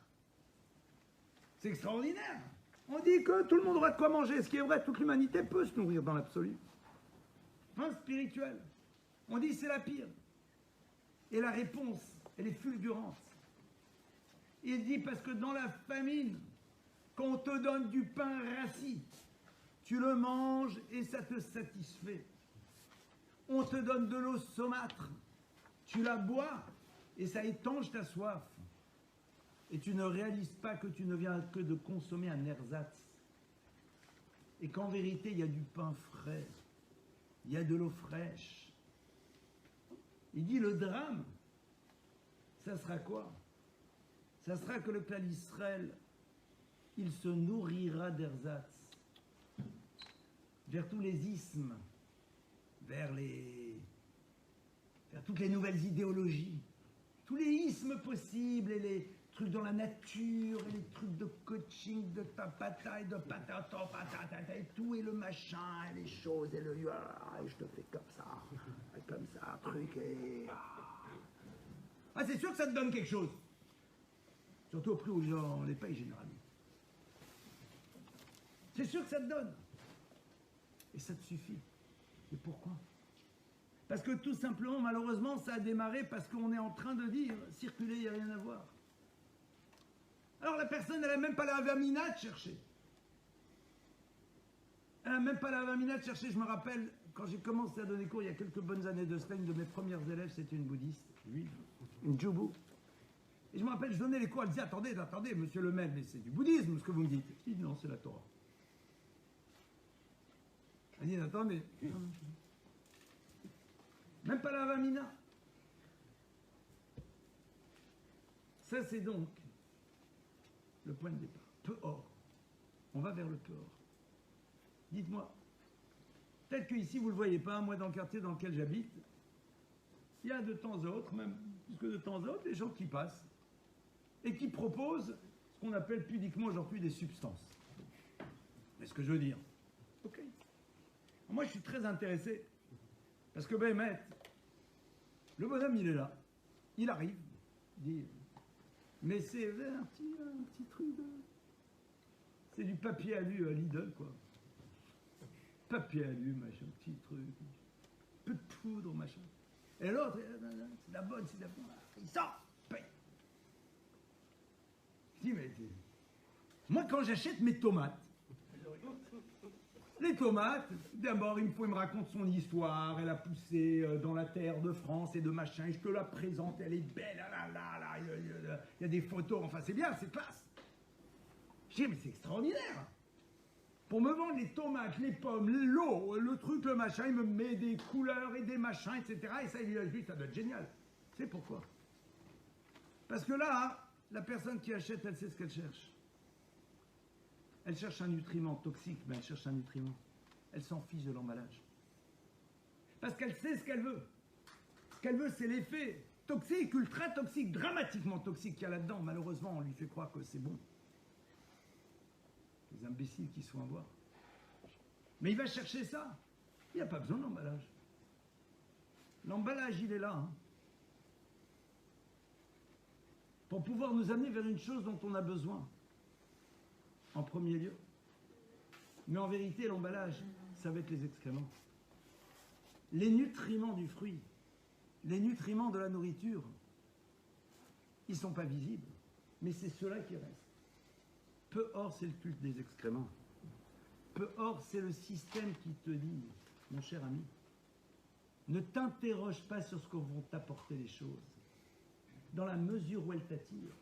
Speaker 2: C'est extraordinaire. On dit que tout le monde aura de quoi manger, ce qui est vrai, toute l'humanité peut se nourrir dans l'absolu. Fin spirituelle. On dit c'est la pire. Et la réponse, elle est fulgurante. Il dit parce que dans la famine, quand on te donne du pain rassis, tu le manges et ça te satisfait. On te donne de l'eau saumâtre, tu la bois et ça étanche ta soif. Et tu ne réalises pas que tu ne viens que de consommer un ersatz. Et qu'en vérité, il y a du pain frais, il y a de l'eau fraîche. Il dit le drame, ça sera quoi? Ça sera que le clan Israël, il se nourrira d'ersatz. Vers tous les ismes, vers toutes les nouvelles idéologies, tous les ismes possibles et les trucs dans la nature, et les trucs de coaching, de tapata et de patata, patata et tout, et le machin, et les choses, et et je te fais comme ça, un truc, et... Ah, c'est sûr que ça te donne quelque chose. Surtout au prix où on les paye généralement. C'est sûr que ça te donne. Et ça te suffit. Et pourquoi? Parce que tout simplement, malheureusement, ça a démarré parce qu'on est en train de dire, circuler, il n'y a rien à voir. Alors la personne, elle n'a même pas la avamina de chercher. Elle n'a même pas la avamina de chercher. Je me rappelle, quand j'ai commencé à donner cours, il y a quelques bonnes années de cela, une de mes premières élèves, c'était une bouddhiste, une djoubou. Et je me rappelle, je donnais les cours, elle disait, attendez, monsieur le maître, mais c'est du bouddhisme, ce que vous me dites. Je dis, non, c'est la Torah. Elle dit, attendez. Même pas la Havamina. Ça, c'est donc le point de départ. Peor. On va vers le Peor. Dites-moi, peut-être qu'ici, vous ne le voyez pas, moi, dans le quartier dans lequel j'habite, il y a de temps à autre, même plus que de temps à autre, des gens qui passent et qui proposent ce qu'on appelle pudiquement aujourd'hui des substances. Mais ce que je veux dire, ok. Moi, je suis très intéressé. Parce que Béhémet, le bonhomme, il est là. Il arrive. Il dit, mais c'est un petit truc de... C'est du papier alu à Lidl, quoi. Papier alu, machin, petit truc. Peu de poudre, machin. Et l'autre, c'est de la bonne, c'est de la bonne. Il sort, paye. Je dis, mais moi, quand j'achète mes tomates, les tomates, d'abord, il me raconte son histoire. Elle a poussé dans la terre de France et de machin. Et je te la présente, elle est belle. Il y a des photos. Enfin, c'est bien, c'est classe. Je dis, mais c'est extraordinaire. Pour me vendre les tomates, les pommes, l'eau, le truc, le machin, il me met des couleurs et des machins, etc. Et ça, il a dit, ça doit être génial. C'est pourquoi. Parce que là, la personne qui achète, elle sait ce qu'elle cherche. Elle cherche un nutriment toxique, mais elle cherche un nutriment. Elle s'en fiche de l'emballage. Parce qu'elle sait ce qu'elle veut. Ce qu'elle veut, c'est l'effet toxique, ultra toxique, dramatiquement toxique qu'il y a là-dedans. Malheureusement, on lui fait croire que c'est bon. Les imbéciles qui se font avoir. Mais il va chercher ça. Il n'y a pas besoin d'emballage. L'emballage, il est là. Hein. Pour pouvoir nous amener vers une chose dont on a besoin. En premier lieu. Mais en vérité, l'emballage, ça va être les excréments. Les nutriments du fruit, les nutriments de la nourriture, ils ne sont pas visibles. Mais c'est ceux-là qui restent. Peu or, c'est le culte des excréments. Peu or, c'est le système qui te dit, mon cher ami, ne t'interroge pas sur ce que vont t'apporter les choses. Dans la mesure où elles t'attirent.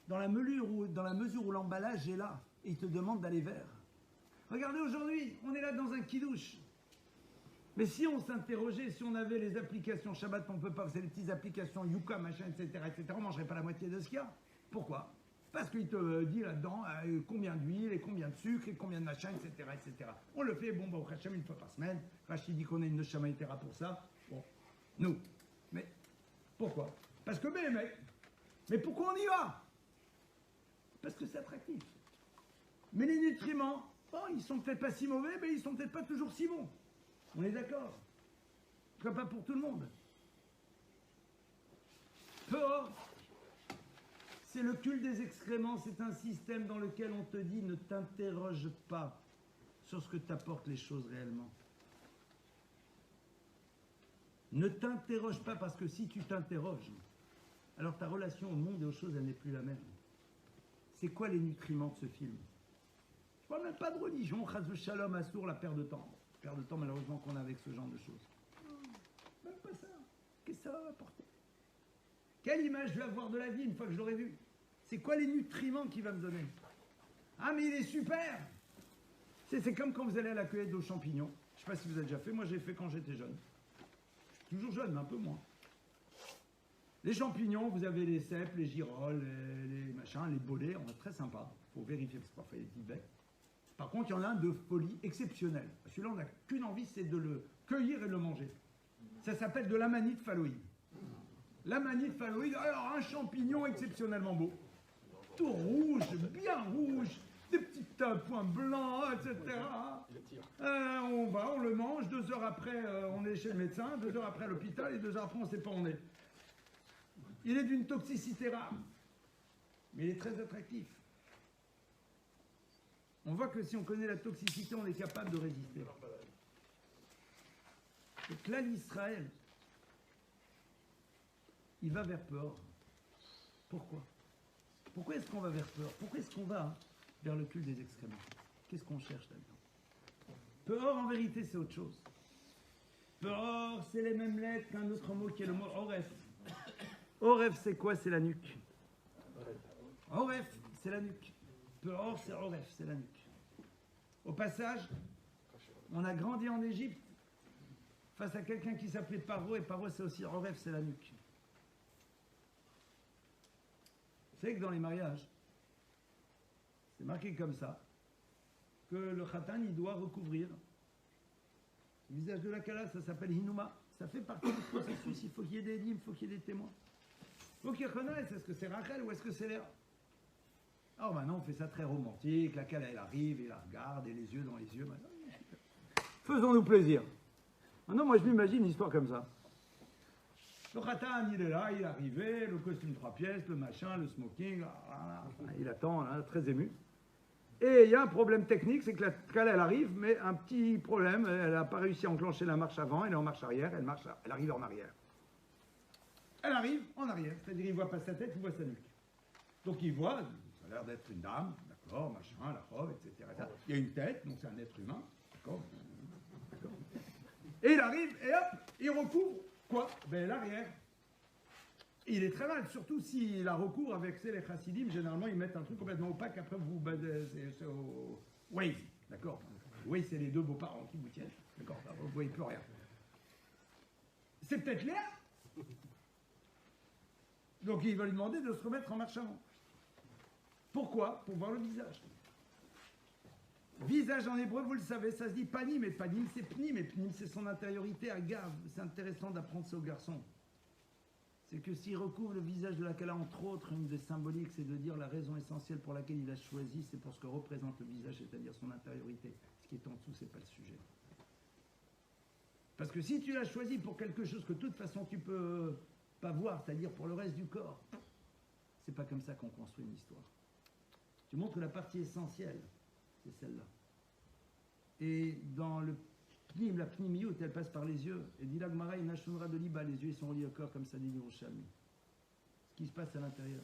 Speaker 2: Dans la mesure où l'emballage est là et il te demande d'aller vers. Regardez aujourd'hui, on est là dans un kidouche. Mais si on s'interrogeait, si on avait les applications Shabbat, on ne peut pas, c'est les petites applications Yuka, machin, etc., on ne mangerait pas la moitié de ce qu'il y a. Pourquoi? Parce qu'il te dit là-dedans combien d'huile et combien de sucre et combien de machin, etc., etc. On le fait, bon, au Hachem, une fois par semaine. Rachid dit qu'on a une Neshama Yetera pour ça. Bon, nous. Mais pourquoi? Parce que mais pourquoi on y va? Parce que c'est attractif. Mais les nutriments, bon, ils sont peut-être pas si mauvais, mais ils sont peut-être pas toujours si bons. On est d'accord? En tout cas, pas pour tout le monde. C'est le culte des excréments, c'est un système dans lequel on te dit ne t'interroge pas sur ce que t'apportent les choses réellement. Ne t'interroge pas parce que si tu t'interroges, alors ta relation au monde et aux choses, elle n'est plus la même. C'est quoi les nutriments de ce film? Je parle même pas de religion, Chazve Shalom, Assour, la perte de temps. Perte de temps malheureusement qu'on a avec ce genre de choses. Même pas ça. Qu'est-ce que ça va m'apporter? Quelle image je vais avoir de la vie une fois que je l'aurai vu? C'est quoi les nutriments qu'il va me donner? Ah mais il est super! C'est comme quand vous allez à la cueillette aux champignons. Je ne sais pas si vous avez déjà fait, moi j'ai fait quand j'étais jeune. Je suis toujours jeune, mais un peu moins. Les champignons, vous avez les cèpes, les girolles, les machins, les bolets, on est très sympa. Il faut vérifier parce que parfois il y a des petits becs. Par contre, il y en a un de folie exceptionnelle. Celui-là, on n'a qu'une envie, c'est de le cueillir et de le manger. Ça s'appelle de l'amanite phalloïde. L'amanite phalloïde, alors un champignon exceptionnellement beau. Tout rouge, bien rouge, des petits points blancs, etc. On le mange, 2 heures après, on est chez le médecin, 2 heures après à l'hôpital, et 2 heures après, on ne sait pas où on est. Il est d'une toxicité rare, mais il est très attractif. On voit que si on connaît la toxicité, on est capable de résister. Donc là, l'Israël, il va vers Peur. Pourquoi? Pourquoi est-ce qu'on va vers Peur? Pourquoi est-ce qu'on va vers le culte des excréments? Qu'est-ce qu'on cherche là-dedans? Peur, en vérité, c'est autre chose. Peur, c'est les mêmes lettres qu'un autre mot qui est le mot Oref. Oref, c'est quoi? C'est la nuque. Oref, c'est la nuque. Peur, c'est Oref, c'est la nuque. Au passage, on a grandi en Égypte face à quelqu'un qui s'appelait Paro, et Paro, c'est aussi Oref, c'est la nuque. Vous savez que dans les mariages, c'est marqué comme ça, que le khatan, il doit recouvrir le visage de la kala, ça s'appelle Hinouma. Ça fait partie du processus, il faut qu'il y ait des dîmes, il faut qu'il y ait des témoins. Il faut qu'ils reconnaissent, est-ce que c'est Rachel ou est-ce que c'est Léa? Alors maintenant, on fait ça très romantique, la cale, elle arrive, et la regarde, et les yeux dans les yeux. Maintenant. Faisons-nous plaisir. Maintenant, moi, je m'imagine une histoire comme ça. Le khatan, il est là, il est arrivé, le costume 3 pièces, le machin, le smoking, là, il attend, là, très ému. Et il y a un problème technique, c'est que la cale, elle arrive, mais un petit problème, elle n'a pas réussi à enclencher la marche avant, elle est en marche arrière, elle arrive en arrière. Elle arrive en arrière, c'est-à-dire il voit pas sa tête, il voit sa nuque. Donc il voit, ça a l'air d'être une dame, d'accord, machin, la robe, etc. Il y a une tête, donc c'est un être humain, d'accord. Et il arrive, et hop, il recouvre, quoi? Ben l'arrière. Il est très mal, surtout s'il la recouvre avec les chassidim, généralement ils mettent un truc complètement opaque, après vous c'est au Waze, d'accord. Waze, c'est les deux beaux-parents qui vous tiennent, d'accord, vous ne voyez plus rien. C'est peut-être Léa. Donc il va lui demander de se remettre en marche avant. Pourquoi? Pour voir le visage. Visage en hébreu, vous le savez, ça se dit panim, et panim c'est pnim, et pnim c'est son intériorité, agave. C'est intéressant d'apprendre ça aux garçons. C'est que s'il recouvre le visage de la Kala, entre autres, une des symboliques, c'est de dire la raison essentielle pour laquelle il a choisi, c'est pour ce que représente le visage, c'est-à-dire son intériorité. Ce qui est en dessous, c'est pas le sujet. Parce que si tu l'as choisi pour quelque chose que de toute façon tu peux pas voir, c'est-à-dire pour le reste du corps, c'est pas comme ça qu'on construit une histoire. Tu montres la partie essentielle, c'est celle-là. Et dans le pnim, la pnimiout, elle passe par les yeux. Et dit la Gemara, il nachonra de liba, les yeux ils sont reliés au corps comme ça dit Yerushalmi. Ce qui se passe à l'intérieur.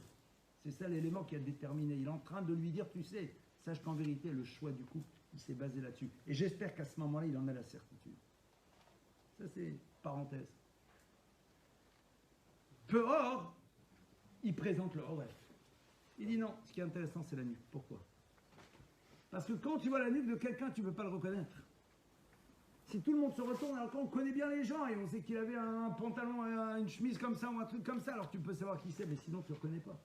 Speaker 2: C'est ça l'élément qui a déterminé. Il est en train de lui dire, tu sais, sache qu'en vérité, le choix du couple, il s'est basé là-dessus. Et j'espère qu'à ce moment-là, il en a la certitude. Ça, c'est parenthèse. Peu or, il présente le Horef. Il dit non, ce qui est intéressant, c'est la nuque. Pourquoi? Parce que quand tu vois la nuque de quelqu'un, tu ne peux pas le reconnaître. Si tout le monde se retourne, alors qu'on connaît bien les gens et on sait qu'il avait un pantalon, une chemise comme ça ou un truc comme ça, alors tu peux savoir qui c'est, mais sinon tu ne le reconnais pas.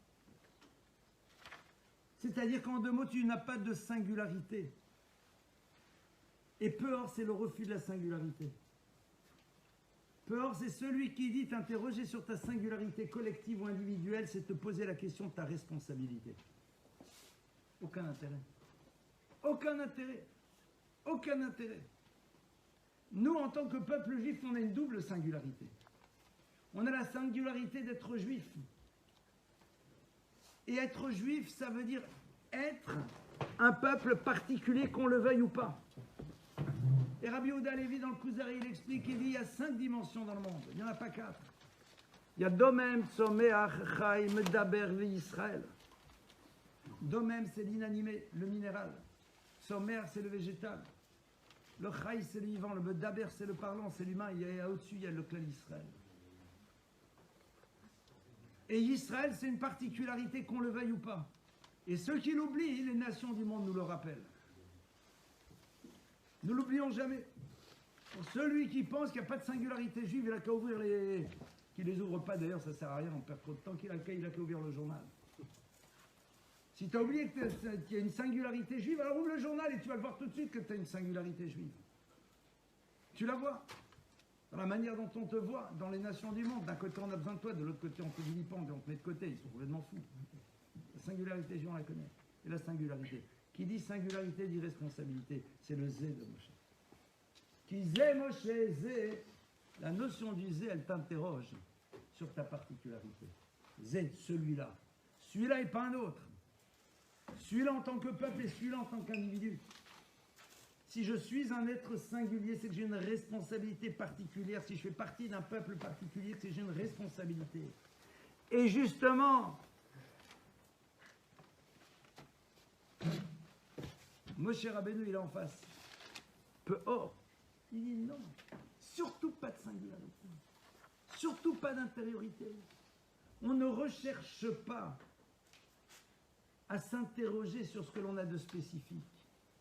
Speaker 2: C'est-à-dire qu'en deux mots, tu n'as pas de singularité. Et Peur, c'est le refus de la singularité. Peur, c'est celui qui dit t'interroger sur ta singularité collective ou individuelle, c'est te poser la question de ta responsabilité. Aucun intérêt. Aucun intérêt. Aucun intérêt. Nous, en tant que peuple juif, on a une double singularité. On a la singularité d'être juif. Et être juif, ça veut dire être un peuple particulier, qu'on le veuille ou pas. Et Rabbi Yehuda Levi, dans le Kuzari, il explique, il dit, il y a 5 dimensions dans le monde, il n'y en a pas 4. Il y a Domem, Tzomeach, Chai, Medaber, Israël. Domem, c'est l'inanimé, le minéral. Tzomeach, c'est le végétal. Le Chai, c'est le vivant. Le Medaber, c'est le parlant, c'est l'humain. Au-dessus, il y a le clan Israël. Et Israël, c'est une particularité, qu'on le veuille ou pas. Et ceux qui l'oublient, les nations du monde nous le rappellent. Ne l'oublions jamais. Pour celui qui pense qu'il n'y a pas de singularité juive, il n'a qu'à ouvrir les... Qui ne les ouvre pas d'ailleurs, ça ne sert à rien, on perd trop de temps, il n'a qu'à ouvrir le journal. Si tu as oublié qu'il y a une singularité juive, alors ouvre le journal et tu vas le voir tout de suite que tu as une singularité juive. Tu la vois. Dans la manière dont on te voit, dans les nations du monde. D'un côté on a besoin de toi, de l'autre côté on te vilipende et on te met de côté, ils sont complètement fous. La singularité juive, on la connaît. Et la singularité. Qui dit singularité dit responsabilité. C'est le zé de Moshe. Qui zé Moshe, zé. La notion du zé, elle t'interroge sur ta particularité. Zé, celui-là. Celui-là et pas un autre. Celui-là en tant que peuple et celui-là en tant qu'individu. Si je suis un être singulier, c'est que j'ai une responsabilité particulière. Si je fais partie d'un peuple particulier, c'est que j'ai une responsabilité. Et justement, Moshe Rabbeinu, il est en face. Or, il dit non, surtout pas de singularité, surtout pas d'intériorité. On ne recherche pas à s'interroger sur ce que l'on a de spécifique.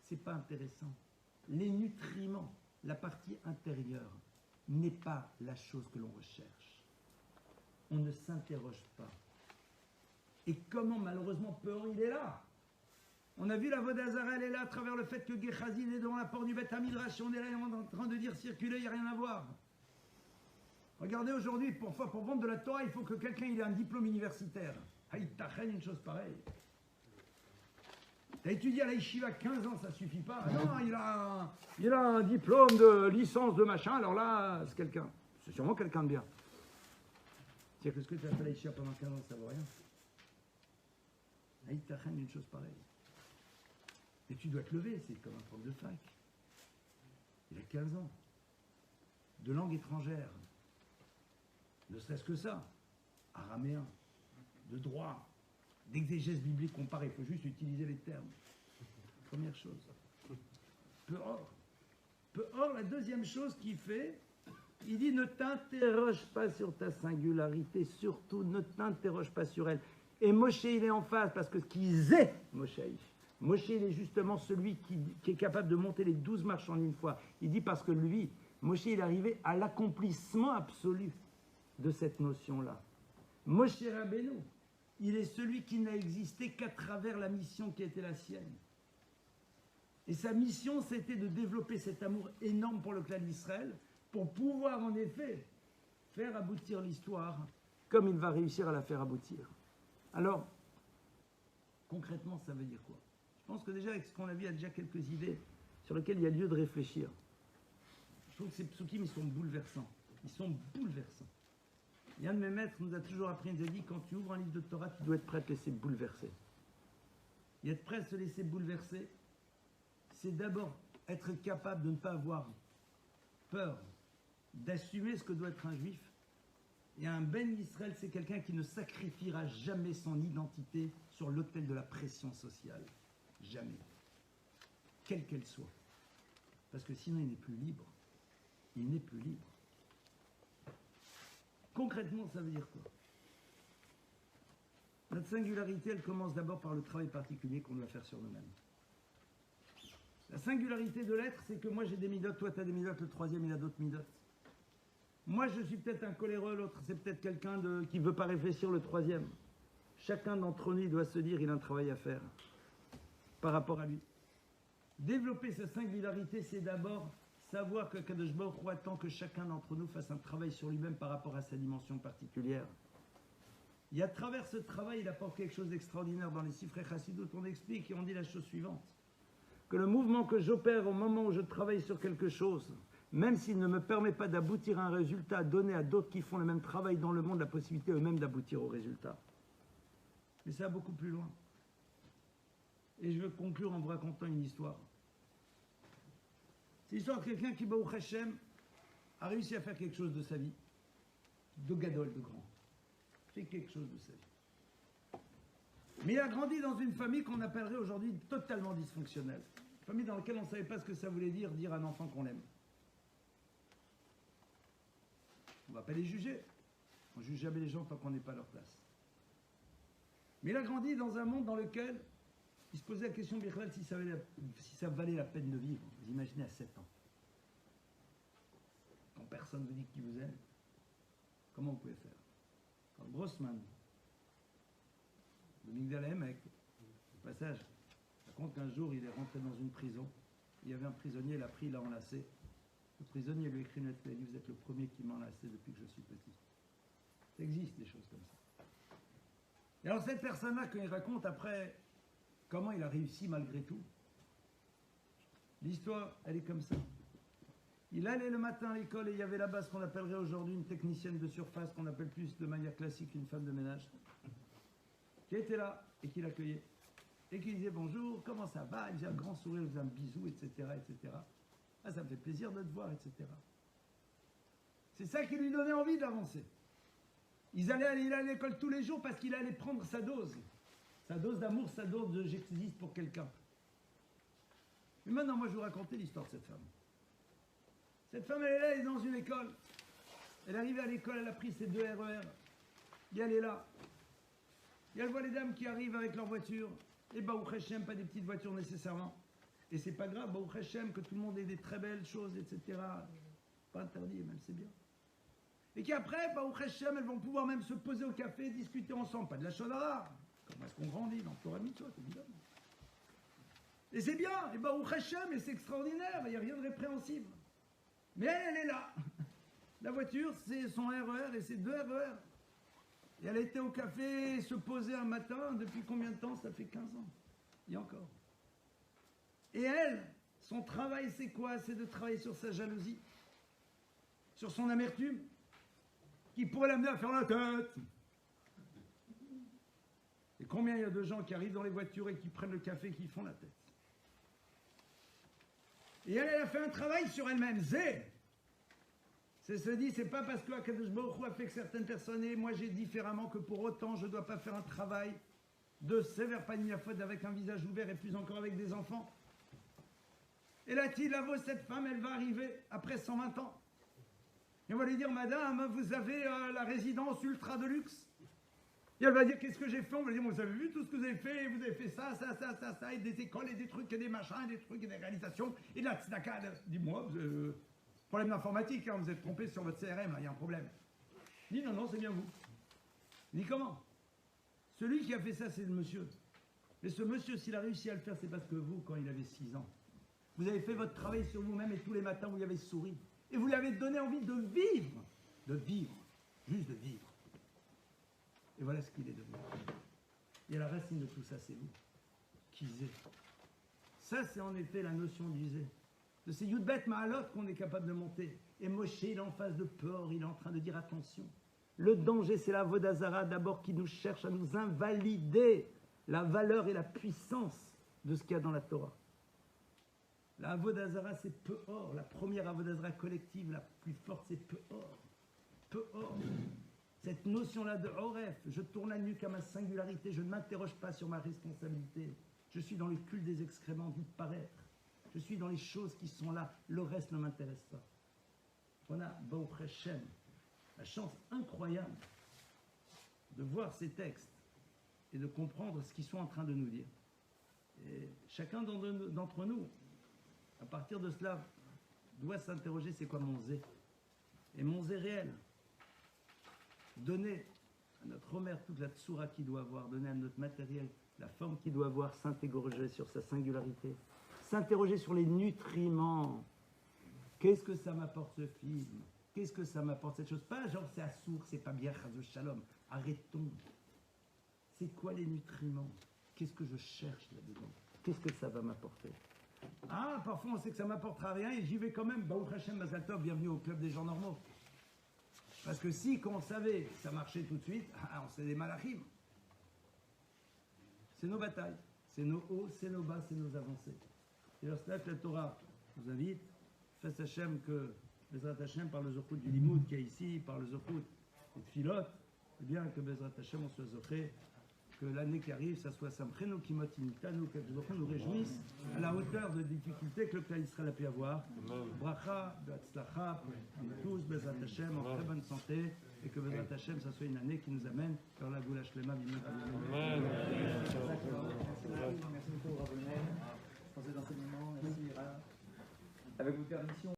Speaker 2: C'est pas intéressant. Les nutriments, la partie intérieure, n'est pas la chose que l'on recherche. On ne s'interroge pas. Et comment, malheureusement, Peur, il est là. On a vu la Vodazara, elle est là à travers le fait que Gehazi est devant la porte du Beth Midrash. On est là en train de dire circuler, il n'y a rien à voir. Regardez aujourd'hui, pour vendre de la Torah, il faut que quelqu'un ait un diplôme universitaire. Haïtachen, une chose pareille. T'as étudié à la yeshiva 15 ans, ça suffit pas. Non, il a un diplôme de licence de machin, alors là, c'est quelqu'un. C'est sûrement quelqu'un de bien. C'est-à-dire que ce que tu as fait à la yeshiva pendant 15 ans, ça vaut rien. Là, il t'achène une chose pareille. Et tu dois te lever, c'est comme un prof de fac. Il a 15 ans. De langue étrangère. Ne serait-ce que ça. Araméen. De droit. D'exégèse biblique comparée. Il faut juste utiliser les termes. Première chose. Peu or, la deuxième chose qu'il fait, il dit ne t'interroge pas sur ta singularité, surtout ne t'interroge pas sur elle. Et Moshe, il est en face parce que ce qu'ils est, Moshe, il est justement celui qui est capable de monter les 12 marches en une fois. Il dit parce que lui, Moshe, il est arrivé à l'accomplissement absolu de cette notion-là. Moshe Rabbeinu, il est celui qui n'a existé qu'à travers la mission qui était la sienne. Et sa mission, c'était de développer cet amour énorme pour le clan d'Israël, pour pouvoir en effet faire aboutir l'histoire comme il va réussir à la faire aboutir. Alors, concrètement, ça veut dire quoi? Je pense que déjà, avec ce qu'on a vu, il y a déjà quelques idées sur lesquelles il y a lieu de réfléchir. Je trouve que ces psukim, ils sont bouleversants. Ils sont bouleversants. Et un de mes maîtres nous a toujours appris, il nous a dit, quand tu ouvres un livre de Torah, tu dois être prêt à te laisser bouleverser. Et être prêt à se laisser bouleverser, c'est d'abord être capable de ne pas avoir peur, d'assumer ce que doit être un juif. Et un Ben Israël, c'est quelqu'un qui ne sacrifiera jamais son identité sur l'autel de la pression sociale. Jamais. Quelle qu'elle soit. Parce que sinon, il n'est plus libre. Il n'est plus libre. Concrètement, ça veut dire quoi? Notre singularité, elle commence d'abord par le travail particulier qu'on doit faire sur nous-mêmes. La singularité de l'être, c'est que moi j'ai des midotes, toi tu as des midotes, le troisième il a d'autres midotes. Moi je suis peut-être un coléreux, l'autre c'est peut-être quelqu'un qui ne veut pas réfléchir, le troisième. Chacun d'entre nous il doit se dire il a un travail à faire par rapport à lui. Développer sa singularité, c'est d'abord savoir que Kadosh Baruch Hu attend que chacun d'entre nous fasse un travail sur lui-même par rapport à sa dimension particulière. Et à travers ce travail, il apporte quelque chose d'extraordinaire. Dans les Sifrei Chassidut, on explique et on dit la chose suivante. Que le mouvement que j'opère au moment où je travaille sur quelque chose, même s'il ne me permet pas d'aboutir à un résultat, donner à d'autres qui font le même travail dans le monde la possibilité eux-mêmes d'aboutir au résultat. Mais ça va beaucoup plus loin. Et je veux conclure en vous racontant une histoire. C'est l'histoire de quelqu'un qui, Baruch Hashem, a réussi à faire quelque chose de sa vie, de gadol, de grand. Fait quelque chose de sa vie. Mais il a grandi dans une famille qu'on appellerait aujourd'hui totalement dysfonctionnelle. Une famille dans laquelle on ne savait pas ce que ça voulait dire à un enfant qu'on l'aime. On ne va pas les juger. On ne juge jamais les gens tant qu'on n'est pas à leur place. Mais il a grandi dans un monde dans lequel il se posait la question, si ça valait la peine de vivre. Vous imaginez à 7 ans. Quand personne ne vous dit qu'il vous aime, comment vous pouvez faire? Quand Grossman, de Migdal Emek, au passage, raconte qu'un jour il est rentré dans une prison. Il y avait un prisonnier, il a pris, il l'a enlacé. Le prisonnier lui a écrit une lettre, il a dit vous êtes le premier qui m'a enlacé depuis que je suis petit. Ça existe des choses comme ça. Et alors cette personne-là, quand il raconte après comment il a réussi malgré tout, l'histoire, elle est comme ça. Il allait le matin à l'école et il y avait là-bas ce qu'on appellerait aujourd'hui une technicienne de surface, qu'on appelle plus de manière classique une femme de ménage, qui était là et qui l'accueillait. Et qui disait bonjour, comment ça va? Il faisait un grand sourire, il faisait un bisou, etc., etc. Ah, ça me fait plaisir de te voir, etc. C'est ça qui lui donnait envie d'avancer. Il allait à l'école tous les jours parce qu'il allait prendre sa dose d'amour, sa dose de j'existe pour quelqu'un. Mais maintenant, moi, je vais vous raconter l'histoire de cette femme. Cette femme, elle est là, elle est dans une école. Elle est arrivée à l'école, elle a pris ses 2 RER. Et elle est là. Et elle voit les dames qui arrivent avec leur voiture. Et Baruch Hashem, pas des petites voitures nécessairement. Et c'est pas grave, Baruch Hashem, que tout le monde ait des très belles choses, etc. Pas interdit, même c'est bien. Et qu'après, Baruch Hashem, elles vont pouvoir même se poser au café, discuter ensemble. Pas de la chodara. Comment est-ce qu'on grandit dans le Torah Mitzvot, évidemment. Et c'est bien, et Baruch Hashem, et c'est extraordinaire, il n'y a rien de répréhensible. Mais elle est là. La voiture, c'est son RER et c'est 2 RER. Et elle a été au café se poser un matin, depuis combien de temps? Ça fait 15 ans. Et encore. Et elle, son travail, c'est quoi? C'est de travailler sur sa jalousie, sur son amertume, qui pourrait l'amener à faire la tête. Et combien il y a de gens qui arrivent dans les voitures et qui prennent le café et qui font la tête? Et elle a fait un travail sur elle-même. C'est se dit, c'est pas parce que Akadosh Baruch Hu a fait que certaines personnes et moi j'ai différemment que pour autant je ne dois pas faire un travail de sévère panimafod avec un visage ouvert et plus encore avec des enfants. Et là, cette femme, elle va arriver après 120 ans. Et on va lui dire, madame, vous avez la résidence ultra de luxe. Et elle va dire, qu'est-ce que j'ai fait? On va lui dire, vous avez vu tout ce que vous avez fait ça, et des écoles, et des trucs, et des machins, et des trucs, et des réalisations, et de la tzedaka. Dis-moi, problème d'informatique, hein, vous êtes trompé sur votre CRM, là, il y a un problème. Il dit, non, c'est bien vous. Il dit, comment? Celui qui a fait ça, c'est le monsieur. Mais ce monsieur, s'il a réussi à le faire, c'est parce que vous, quand il avait 6 ans, vous avez fait votre travail sur vous-même et tous les matins, vous lui avez souri. Et vous lui avez donné envie de vivre. De vivre. Juste de vivre. Et voilà ce qu'il est devenu. Et la racine de tout ça, c'est vous. Kizé. Ça, c'est en effet la notion du zé. De ces Yudbet Ma'alot qu'on est capable de monter. Et Moshe, il est en face de peur, il est en train de dire attention. Le danger, c'est la Vodazara d'abord qui nous cherche à nous invalider la valeur et la puissance de ce qu'il y a dans la Torah. La Avodazara, c'est Peor. La première Avodazara collective, la plus forte, c'est Peor. Peor. Cette notion-là de Oref, je tourne la nuque à ma singularité, je ne m'interroge pas sur ma responsabilité. Je suis dans le culte des excréments du paraître. Je suis dans les choses qui sont là. Le reste ne m'intéresse pas. On a, Baruch Hashem, la chance incroyable de voir ces textes et de comprendre ce qu'ils sont en train de nous dire. Et chacun d'entre nous, à partir de cela, doit s'interroger c'est quoi mon zé? Et mon zé réel. Donner à notre Omer toute la tsura qu'il doit avoir, donner à notre matériel la forme qu'il doit avoir, s'interroger sur sa singularité, s'interroger sur les nutriments. Qu'est-ce que ça m'apporte ce film? Qu'est-ce que ça m'apporte cette chose? Pas genre c'est assour, c'est pas bien, chazou shalom. Arrêtons. C'est quoi les nutriments? Qu'est-ce que je cherche là-dedans? Qu'est-ce que ça va m'apporter? Ah, parfois on sait que ça m'apportera rien et j'y vais quand même. Baruch Hashem Mazal Tov, bienvenue au club des gens normaux. Parce que si, quand on savait que ça marchait tout de suite, on serait des malachim. C'est nos batailles, c'est nos hauts, c'est nos bas, c'est nos avancées. Et alors, c'est là que la Torah nous invite, face Hashem, que Bezrat Hashem, par le Zochut du Limoud qui est ici, par le Zochut des Tfilot, eh bien que Bezrat Hashem, on soit Zoché, que l'année qui arrive, ça soit Samcheno Kimot Imtanu, que nous réjouisse à la hauteur de difficultés que le Klal Yisraël a pu avoir. Bracha, Be'atzlacha, pour nous tous, Bezrat Hashem, en très bonne santé, et que Bezrat Hashem, ça soit une année qui nous amène vers la Goula Shlema.
Speaker 1: Merci beaucoup, Rav Lomel, pour cet enseignement. Merci, Ra. Avec vos permissions.